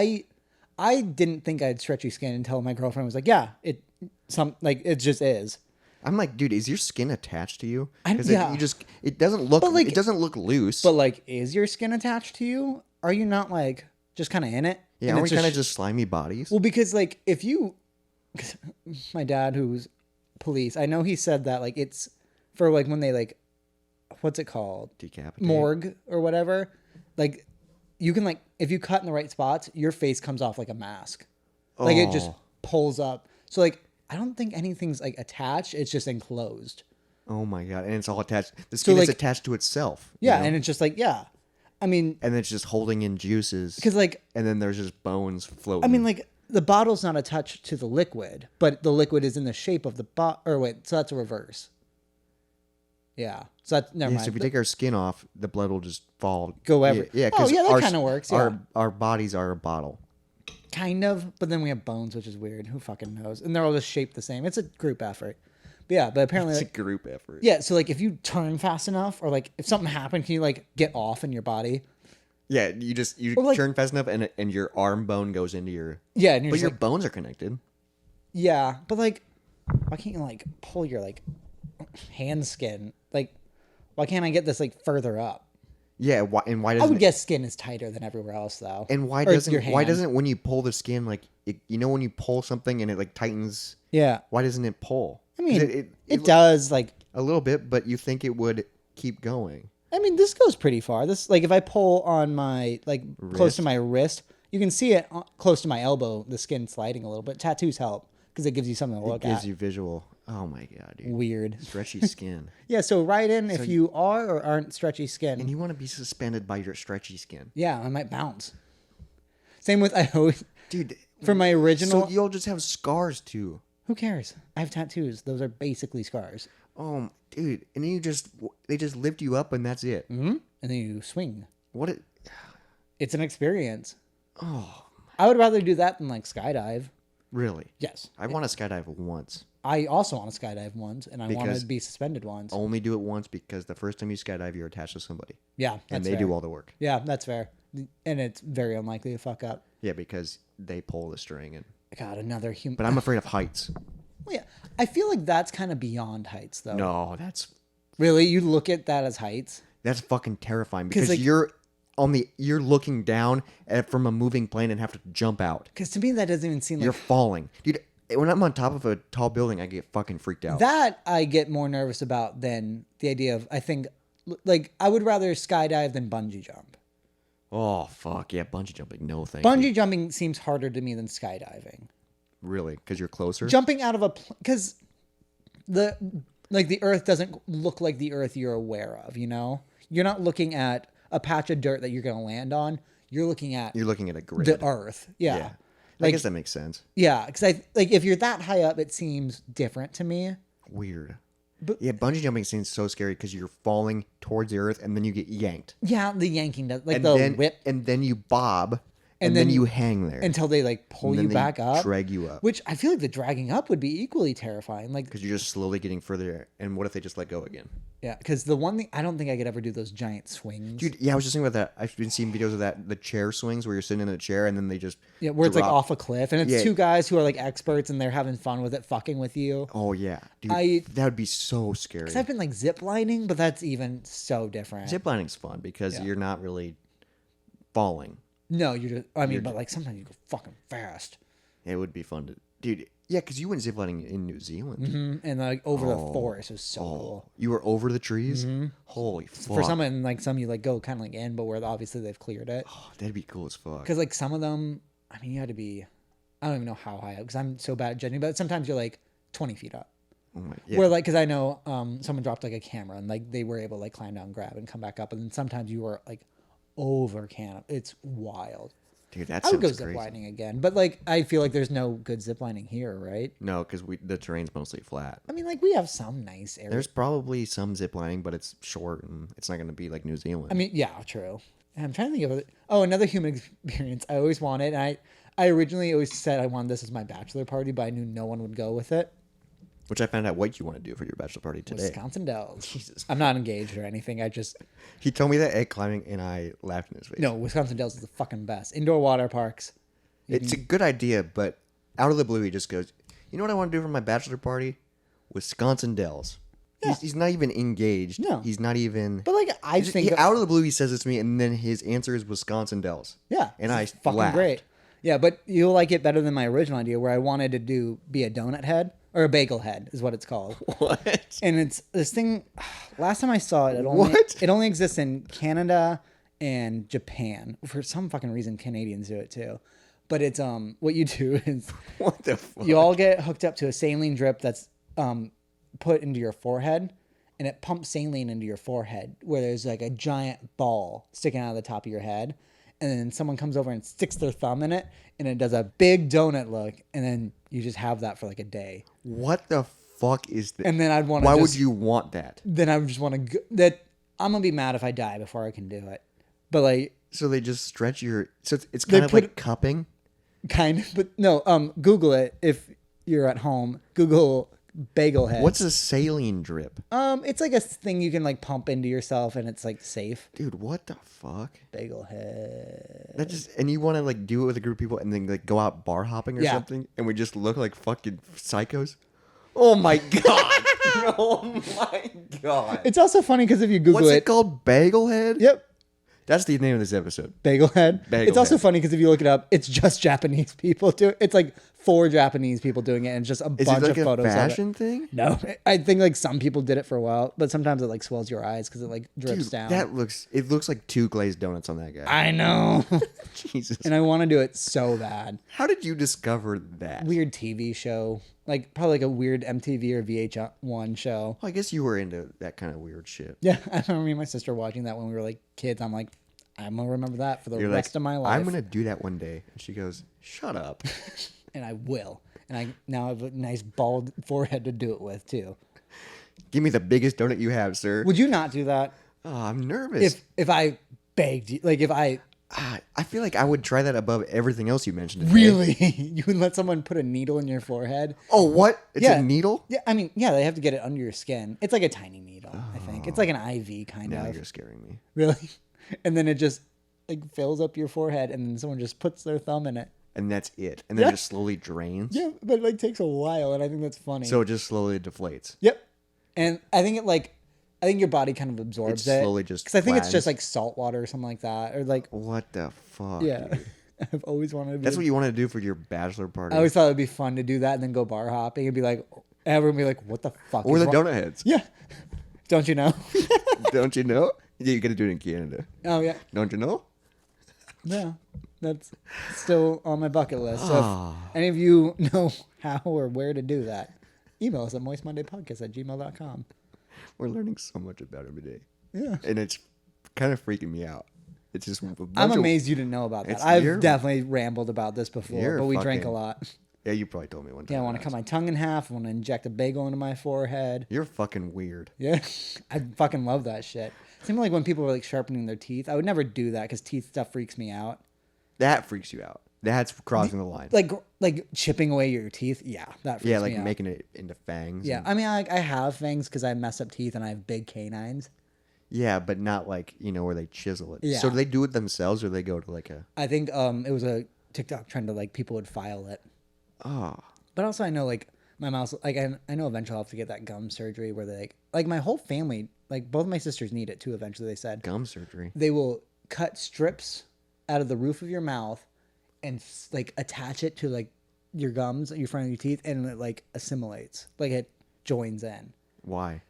I didn't think I had stretchy skin until my girlfriend was like, yeah, it just is. I'm like, dude, is your skin attached to you? Yeah. It doesn't look But, like- it doesn't look loose. But like, is your skin attached to you? Are you not like just kind of in it? yeah, And aren't it's we kind of just slimy bodies? well, because like if you, 'cause my dad who's police, I know he said that like it's for like when they like, what's it called? Decapitate. Morgue or whatever. Like you can like if you cut in the right spots, your face comes off like a mask. Like it just Oh. pulls up. So like I don't think anything's like attached. It's just enclosed. Oh my god! And it's all attached. The skin is like- attached to itself. you Yeah, know? and it's just like yeah. I mean, and it's just holding in juices. because like And then there's just bones floating. I mean, like the bottle's not attached to the liquid, but the liquid is in the shape of the Or wait, so that's a reverse. Yeah. So that's never yeah, mind. so if you take our skin off, the blood will just fall. Go every- Yeah, Oh, yeah, that our- kinda works, yeah. Our bodies are a bottle. Kind of, but then we have bones, which is weird. Who fucking knows? And they're all just shaped the same. It's a group effort. But yeah, but apparently, It's a like, group effort. yeah. So like, if you turn fast enough, or like if something happened, can you like get off in your body? Yeah, you Or, like- turn fast enough, and your arm bone goes into your. Yeah, and you're But just your like, bones are connected. yeah, but like, why can't you like pull your like hand skin? Like, why can't I get this like further up? Yeah, why I doesn't would guess skin is tighter than everywhere else, though. and why Or doesn't your why hand. doesn't when you pull the skin like when you pull something and it like tightens, Yeah, why doesn't it pull? I mean, 'Cause it does. Like, a little bit, but you think it would keep going. I mean, this goes pretty far. This like if I pull on my like close Wrist. to my wrist, you can see it close to my elbow. The skin sliding a little bit. Tattoos help because it gives you something to It look gives at. you visual. Oh my god, dude! Weird. Stretchy skin, Yeah. So write in if you are or aren't stretchy skin. and you want to be suspended by your stretchy skin, Yeah, I might bounce. Same with I always dude. for my original. So you'll just have scars too. Who cares? I have tattoos. Those are basically scars. Oh, dude, and then they just lift you up and that's it. Mm-hmm. And then you swing. What? It, It's an experience. oh, I would rather do that than like skydive. really? Yes. I want to skydive once. I also want to skydive once, and I want Because- to be suspended once. Only do it once because the first time you skydive, you're attached to somebody, Yeah, and that's they fair. do all the work. Yeah, that's fair. And it's very unlikely to fuck up. Yeah, because they pull the string, and God, another human. but I'm afraid of heights. Yeah, I feel like that's kind of beyond heights, though. No, Really, you look at that as heights? that's fucking terrifying because like- you're looking down from a moving plane and have to jump out. Because to me, that doesn't even seem You're like falling, dude. When I'm on top of a tall building, I get fucking freaked out. that. I get more nervous about than the idea of. I think, like, I would rather skydive than bungee jump. Oh fuck yeah, bungee jumping. No thank Bungee you. jumping seems harder to me than skydiving. Really, because you're closer. Jumping out of a because the earth doesn't look like the earth you're aware of. You know, you're not looking at a patch of dirt that you're going to land on. You're looking at You're looking at a grid. the earth. Yeah. Yeah. I Like- guess that makes sense. Yeah, because I like if you're that high up, it seems different to me. Weird. But- Yeah, bungee jumping seems so scary because you're falling towards the earth and then you get yanked. Yeah, the yanking does like And the then whip and then you bob And and then then- you hang there. until they like pull And you then they back up. drag you up. Which I feel like the dragging up would be equally terrifying. Like Because you're just slowly getting further. And what if they just let go again? yeah, because the one thing I don't think I could ever do those giant swings. Dude, yeah, I was just thinking about that. I've been seeing videos of that, the chair swings where you're sitting in a chair and then they just Yeah, where it's like drop. off a cliff and it's Yeah. two guys who are like experts and they're having fun with it, fucking with you. Oh yeah, dude, I- that would be so scary. Because I've been like zip lining, but that's even so different. Zip lining's fun because Yeah. you're not really falling. No, you're just. I mean, but like sometimes you go fucking fast. It would be fun to, dude. Yeah, because you went zip lining in New Zealand. And like over the forest is so cool. You were over the trees. Holy fuck! For some and like some you like go kind of like in, but where obviously they've cleared it. Oh, that'd be cool as fuck. Because like some of them, I mean, you had to be. I don't even know how high up because I'm so bad at judging. But sometimes you're like 20 feet up. Oh my, yeah. Where like because I know someone dropped like a camera and like they were able to like climb down, grab, and come back up. And then sometimes you were like over camp. It's wild. Dude, that I would go sounds zip crazy. lining again, but like I feel like there's no good zip lining here, right? No, because the terrain's mostly flat. I mean, like we have some nice areas. There's probably some zip lining, but it's short and it's not going to be like New Zealand. I mean, yeah, true. And I'm trying to think of it. Oh, another human experience I always wanted. And I originally always said I wanted this as my bachelor party, but I knew no one would go with it. which I found out what you want to do for your bachelor party today. Wisconsin Dells. Jesus. I'm not engaged or anything. I just He told me that egg climbing, and I laughed in his face. no. Wisconsin Dells is the fucking best. Indoor water parks. It's a good idea, but out of the blue, he just goes, "You know what I want to do for my bachelor party? Wisconsin Dells." Yeah. He's not even engaged. No. He's not even. But like I think out of the blue, he says this to me, and then his answer is Wisconsin Dells. yeah, and it's I fucking laughed. great. Yeah, but you'll like it better than my original idea where I wanted to be a donut head or a bagel head is what it's called. What? And it's this thing. Last time I saw it, it only exists in Canada and Japan. For some fucking reason, Canadians do it too. But it's what you do is What the fuck? you all get hooked up to a saline drip that's put into your forehead, and it pumps saline into your forehead where there's like a giant ball sticking out of the top of your head, and then someone comes over and sticks their thumb in it, and it does a big donut look, and then you just have that for like a day. What the fuck is that? And then I'd want to. Why would you want that? Then I would just want to go, that I'm gonna be mad if I die before I can do it. But like So they just stretch your. So it's They kind of put like cupping. kind of, but no. Google it if you're at home. Google bagel head. What's a saline drip? It's like a thing you can like pump into yourself, and it's like safe. Dude, what the fuck? Bagel head. That just and you want to like do it with a group of people and then like go out bar hopping or Yeah. something, and we just look like fucking psychos. Oh my god! Oh my god! It's also funny because if you Google What's it called? Bagel head? Yep, That's the name of this episode. bagel head. Bagel it's also head. funny because if you look it up, it's just Japanese people do it. It's like 4 Japanese people doing it, and just a Is bunch it like of a photos fashion of it. thing? No, I think like some people did it for a while, but sometimes it like swells your eyes because it like drips Dude, down. it looks like 2 glazed donuts on that guy. I know, Jesus. and I want to do it so bad. How did you discover that? Weird TV show, like probably like a weird MTV or VH1 show. Well, I guess you were into that kind of weird shit. Yeah, I remember me and my sister watching that when we were like kids. I'm like, I'm gonna remember that for the You're rest like, of my life. I'm gonna do that one day, and she goes, "Shut up." And I will. and I now have a nice bald forehead to do it with too. Give me the biggest donut you have, sir. Would you not do that Oh, I'm nervous. if I begged you? Like if I I feel like I would try that above everything else you mentioned today. really, you would let someone put a needle in your forehead? Oh, what? It's Yeah. a needle? Yeah, I mean, yeah, they have to get it under your skin. It's like a tiny needle, I think. It's like an IV kind Now of. you're scaring me. Really? And then it just like fills up your forehead, and then someone just puts their thumb in it. And that's it. And then Yeah. it just slowly drains. Yeah, but it like takes a while, and I think that's funny. So it just slowly deflates. Yep. And I think I think your body kind of absorbs It it. slowly just because I think it's just flattens. like salt water or something like that, or like What the fuck? yeah. Dude? I've always wanted to. That's what you want to do for your bachelor party. I always thought it'd be fun to do that and then go bar hopping and be like, everyone be like, "What the fuck?" Or is the wrong?" donut heads. Yeah. Don't you know? Don't you know? Yeah, you got to do it in Canada. Oh yeah. Don't you know? Yeah. That's still on my bucket list. So Ah. if any of you know how or where to do that, email us at moistmondaypodcast@gmail.com. We're learning so much about him today. Yeah. And it's kind of freaking me out. It's just a bunch I'm of- amazed you didn't know about that. It's- I've you're- definitely rambled about this before, You're but we drank a fucking- lot. Yeah, you probably told me one time. Yeah, I want to cut my tongue in half. I want to inject a bagel into my forehead. You're fucking weird. Yeah, I fucking love that shit. Seems like when people are like sharpening their teeth, I would never do that because teeth stuff freaks me out. That freaks you out. That's crossing the line. Like chipping away your teeth. Yeah, that freaks Yeah, me like out. making it into fangs. Yeah, and- I mean, I have fangs because I mess up teeth and I have big canines. yeah, but not like, where they chisel it. Yeah. So do they do it themselves or they go to like a... I think it was a TikTok trend to like people would file it. Oh, But also, I know like my mouth, like I know eventually I'll have to get that gum surgery where they like my whole family, like both my sisters need it too. Eventually, they said gum surgery. they will cut strips out of the roof of your mouth and like attach it to like your gums, your front of your teeth, and it like assimilates, like it joins in. Why?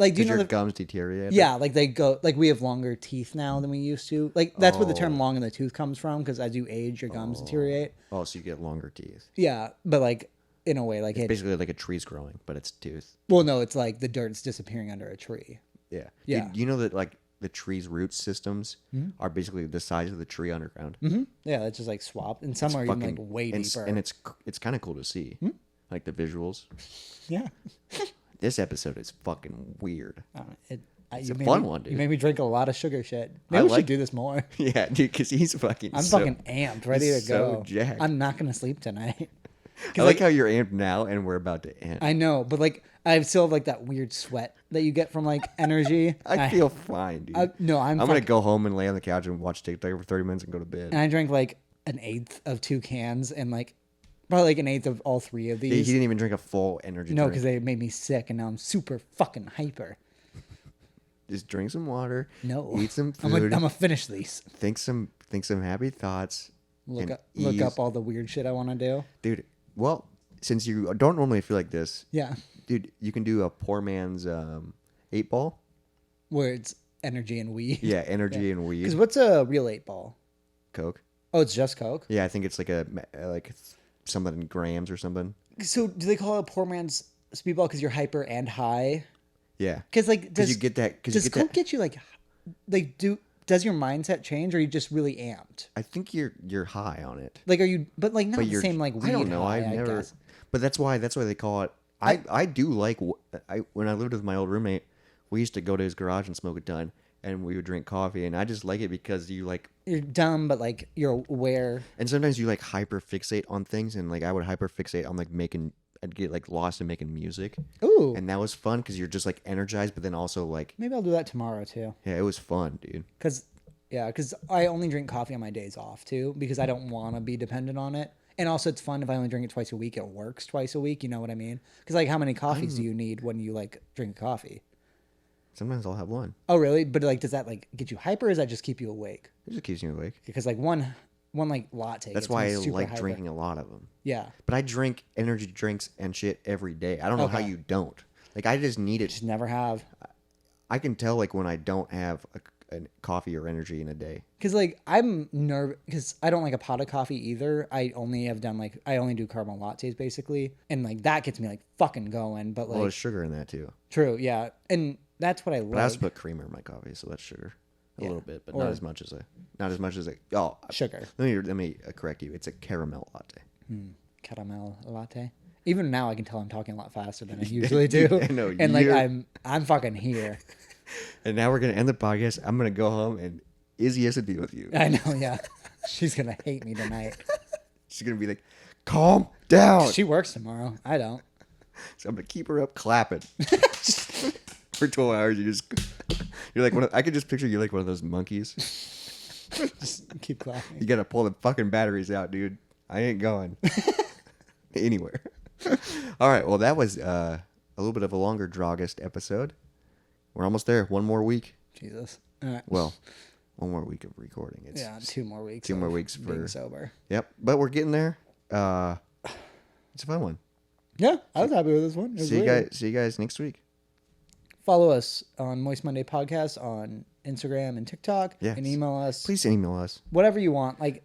Like do you Because know your the gums deteriorate? yeah, like they go like we have longer teeth now than we used to. Like that's where the term Oh. "long in the tooth" comes from because as you age, your gums deteriorate. Oh, so you get longer teeth. Yeah, but like in a way, like it. Basically like a tree's growing, but it's tooth. Well, no, it's like the dirt's disappearing under a tree. Yeah. Yeah. You know that like the tree's root systems are basically the size of the tree underground. Mm-hmm. Yeah, that's just like swapped, and some are even like way and, deeper. and it's kind of cool to see, like the visuals. yeah, This episode is fucking weird. it's a fun one, dude. You made me drink a lot of sugar shit. Maybe we should do this more. Yeah, dude, because he's fucking. I'm so, fucking amped, ready to he's so go. jacked. I'm not gonna sleep tonight. I like how you're amped now, and we're about to end. I know, but like I still have like that weird sweat that you get from like energy. I feel fine, dude. I'm gonna fucking- go home and lay on the couch and watch TikTok for 30 minutes and go to bed. And I drank like an eighth of 2 cans and like probably like an eighth of all 3 of He these. didn't even drink a full energy No, drink. because they made me sick, and now I'm super fucking hyper. Just drink some water. No, Eat some I'm food. gonna finish these. think some happy thoughts. Look and look up ease- all the weird shit I want to do. dude. Well, since you don't normally feel like this, Yeah, dude, you can do a poor man's 8-ball. where it's energy and weed. Yeah, energy and Because weed, what's a real 8-ball? Coke. Oh, it's just Coke. Yeah, I think it's like something in grams or something. So do they call it a poor man's speedball because you're hyper and high? Yeah, Because like because you get that. Because does you get Coke that. get you like does your mindset change, or are you just really amped? I think you're high on it. Like, are you? But like not But the you're. same like weed I don't know. high, I've I never. guess. But that's why they call it. I do like. When I lived with my old roommate, we used to go to his garage and smoke a ton, and we would drink coffee, and I just like it because you like. You're dumb, but like you're aware. And sometimes you like hyper fixate on things, and like I would hyper fixate on like making. I'd get like lost in making music, Ooh, and that was fun because you're just like energized, but then also like maybe I'll do that tomorrow too. yeah, it was fun, dude. Because I only drink coffee on my days off too because I don't want to be dependent on it. And also, it's fun if I only drink it twice a week. It works twice a week. You know what I mean? Because like, how many coffees do you need when you like drink coffee? Sometimes I'll have one. Oh, really? But like, does that like get you hyper? Or does that just keep you awake? It just keeps me awake. Because like one like latte. That's gets why me I super like hyper. drinking a lot of them. Yeah, But I drink energy drinks and shit every day. I don't know how Okay. you don't. Like I just need it. just never have. I can tell like when I don't have a coffee or energy in a day. Because like I'm nervous because I don't like a pot of coffee either. I only do caramel lattes basically, and like that gets me like fucking going. But like Well, there's sugar in that too. true, yeah, and that's what I like. But I also put creamer in my coffee, so that's sugar. A little bit, but Or- not as much as a. Oh, sugar. let me correct you. It's a caramel latte. caramel latte. Even now, I can tell I'm talking a lot faster than I usually do. I know, And like I'm fucking here. And now we're gonna end the podcast. I'm gonna go home, and Izzy has to be with you. I know, yeah. She's gonna hate me tonight. She's gonna be like, "Calm down." She works tomorrow. I don't. So I'm gonna keep her up clapping for 12 hours. You're like I could just picture you like one of those monkeys. Just keep clapping. You gotta pull the fucking batteries out, dude. I ain't going anywhere. All right. Well, that was a little bit of a longer Dry-Gust episode. We're almost there. One more week. Jesus. All right. Well, one more week of recording. It's 2 more weeks. 2 more weeks being for sober. Yep. But we're getting there. It's a fun one. Yeah, I was happy with this one. See you guys next week. Follow us on Moist Monday Podcast on Instagram and TikTok. Yes. And email us. Please email us. Whatever you want. Like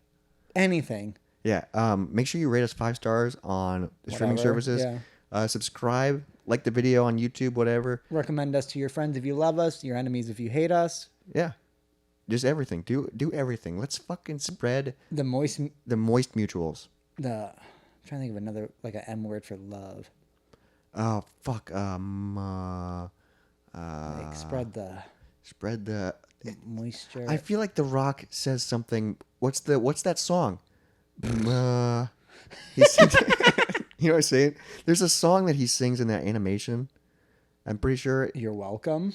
anything. Yeah. Make sure you rate us 5 stars on the streaming services. Yeah. Subscribe, like the video on YouTube, whatever. Recommend us to your friends if you love us, your enemies if you hate us. Yeah. Just everything. Do everything. Let's fucking spread The moist mutuals. I'm trying to think of another like an M word for love. Oh fuck. Like spread the moisture. I feel like The Rock says something. What's that song? He sings, you know what I'm saying? There's a song that he sings in that animation. I'm pretty sure. You're welcome.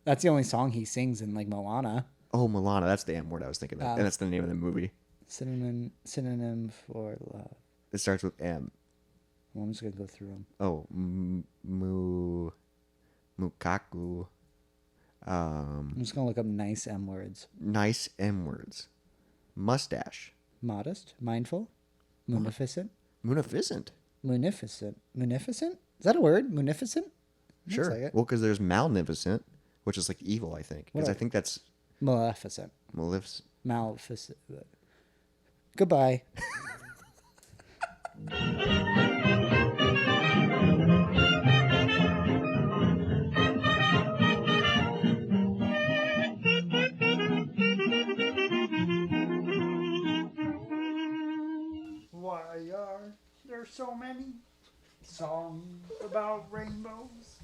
That's the only song he sings in like Moana. Oh, Milana. That's the M word I was thinking of. And that's the name of the movie. Synonym for love. It starts with M. Well, I'm just gonna go through them. Oh, Mukaku. I'm just gonna look up nice M words. Nice M words. Mustache. Modest, mindful, munificent. Munificent. Munificent. Munificent? Is that a word? Munificent? Sure. Like it. Well, because there's malnificent, which is like evil, I think. Because I What? think that's Maleficent. maleficent. Maleficent. Goodbye. Why are there so many songs about rainbows?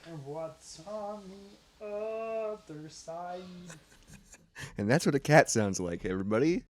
And what's on the other side? And that's what a cat sounds like, everybody.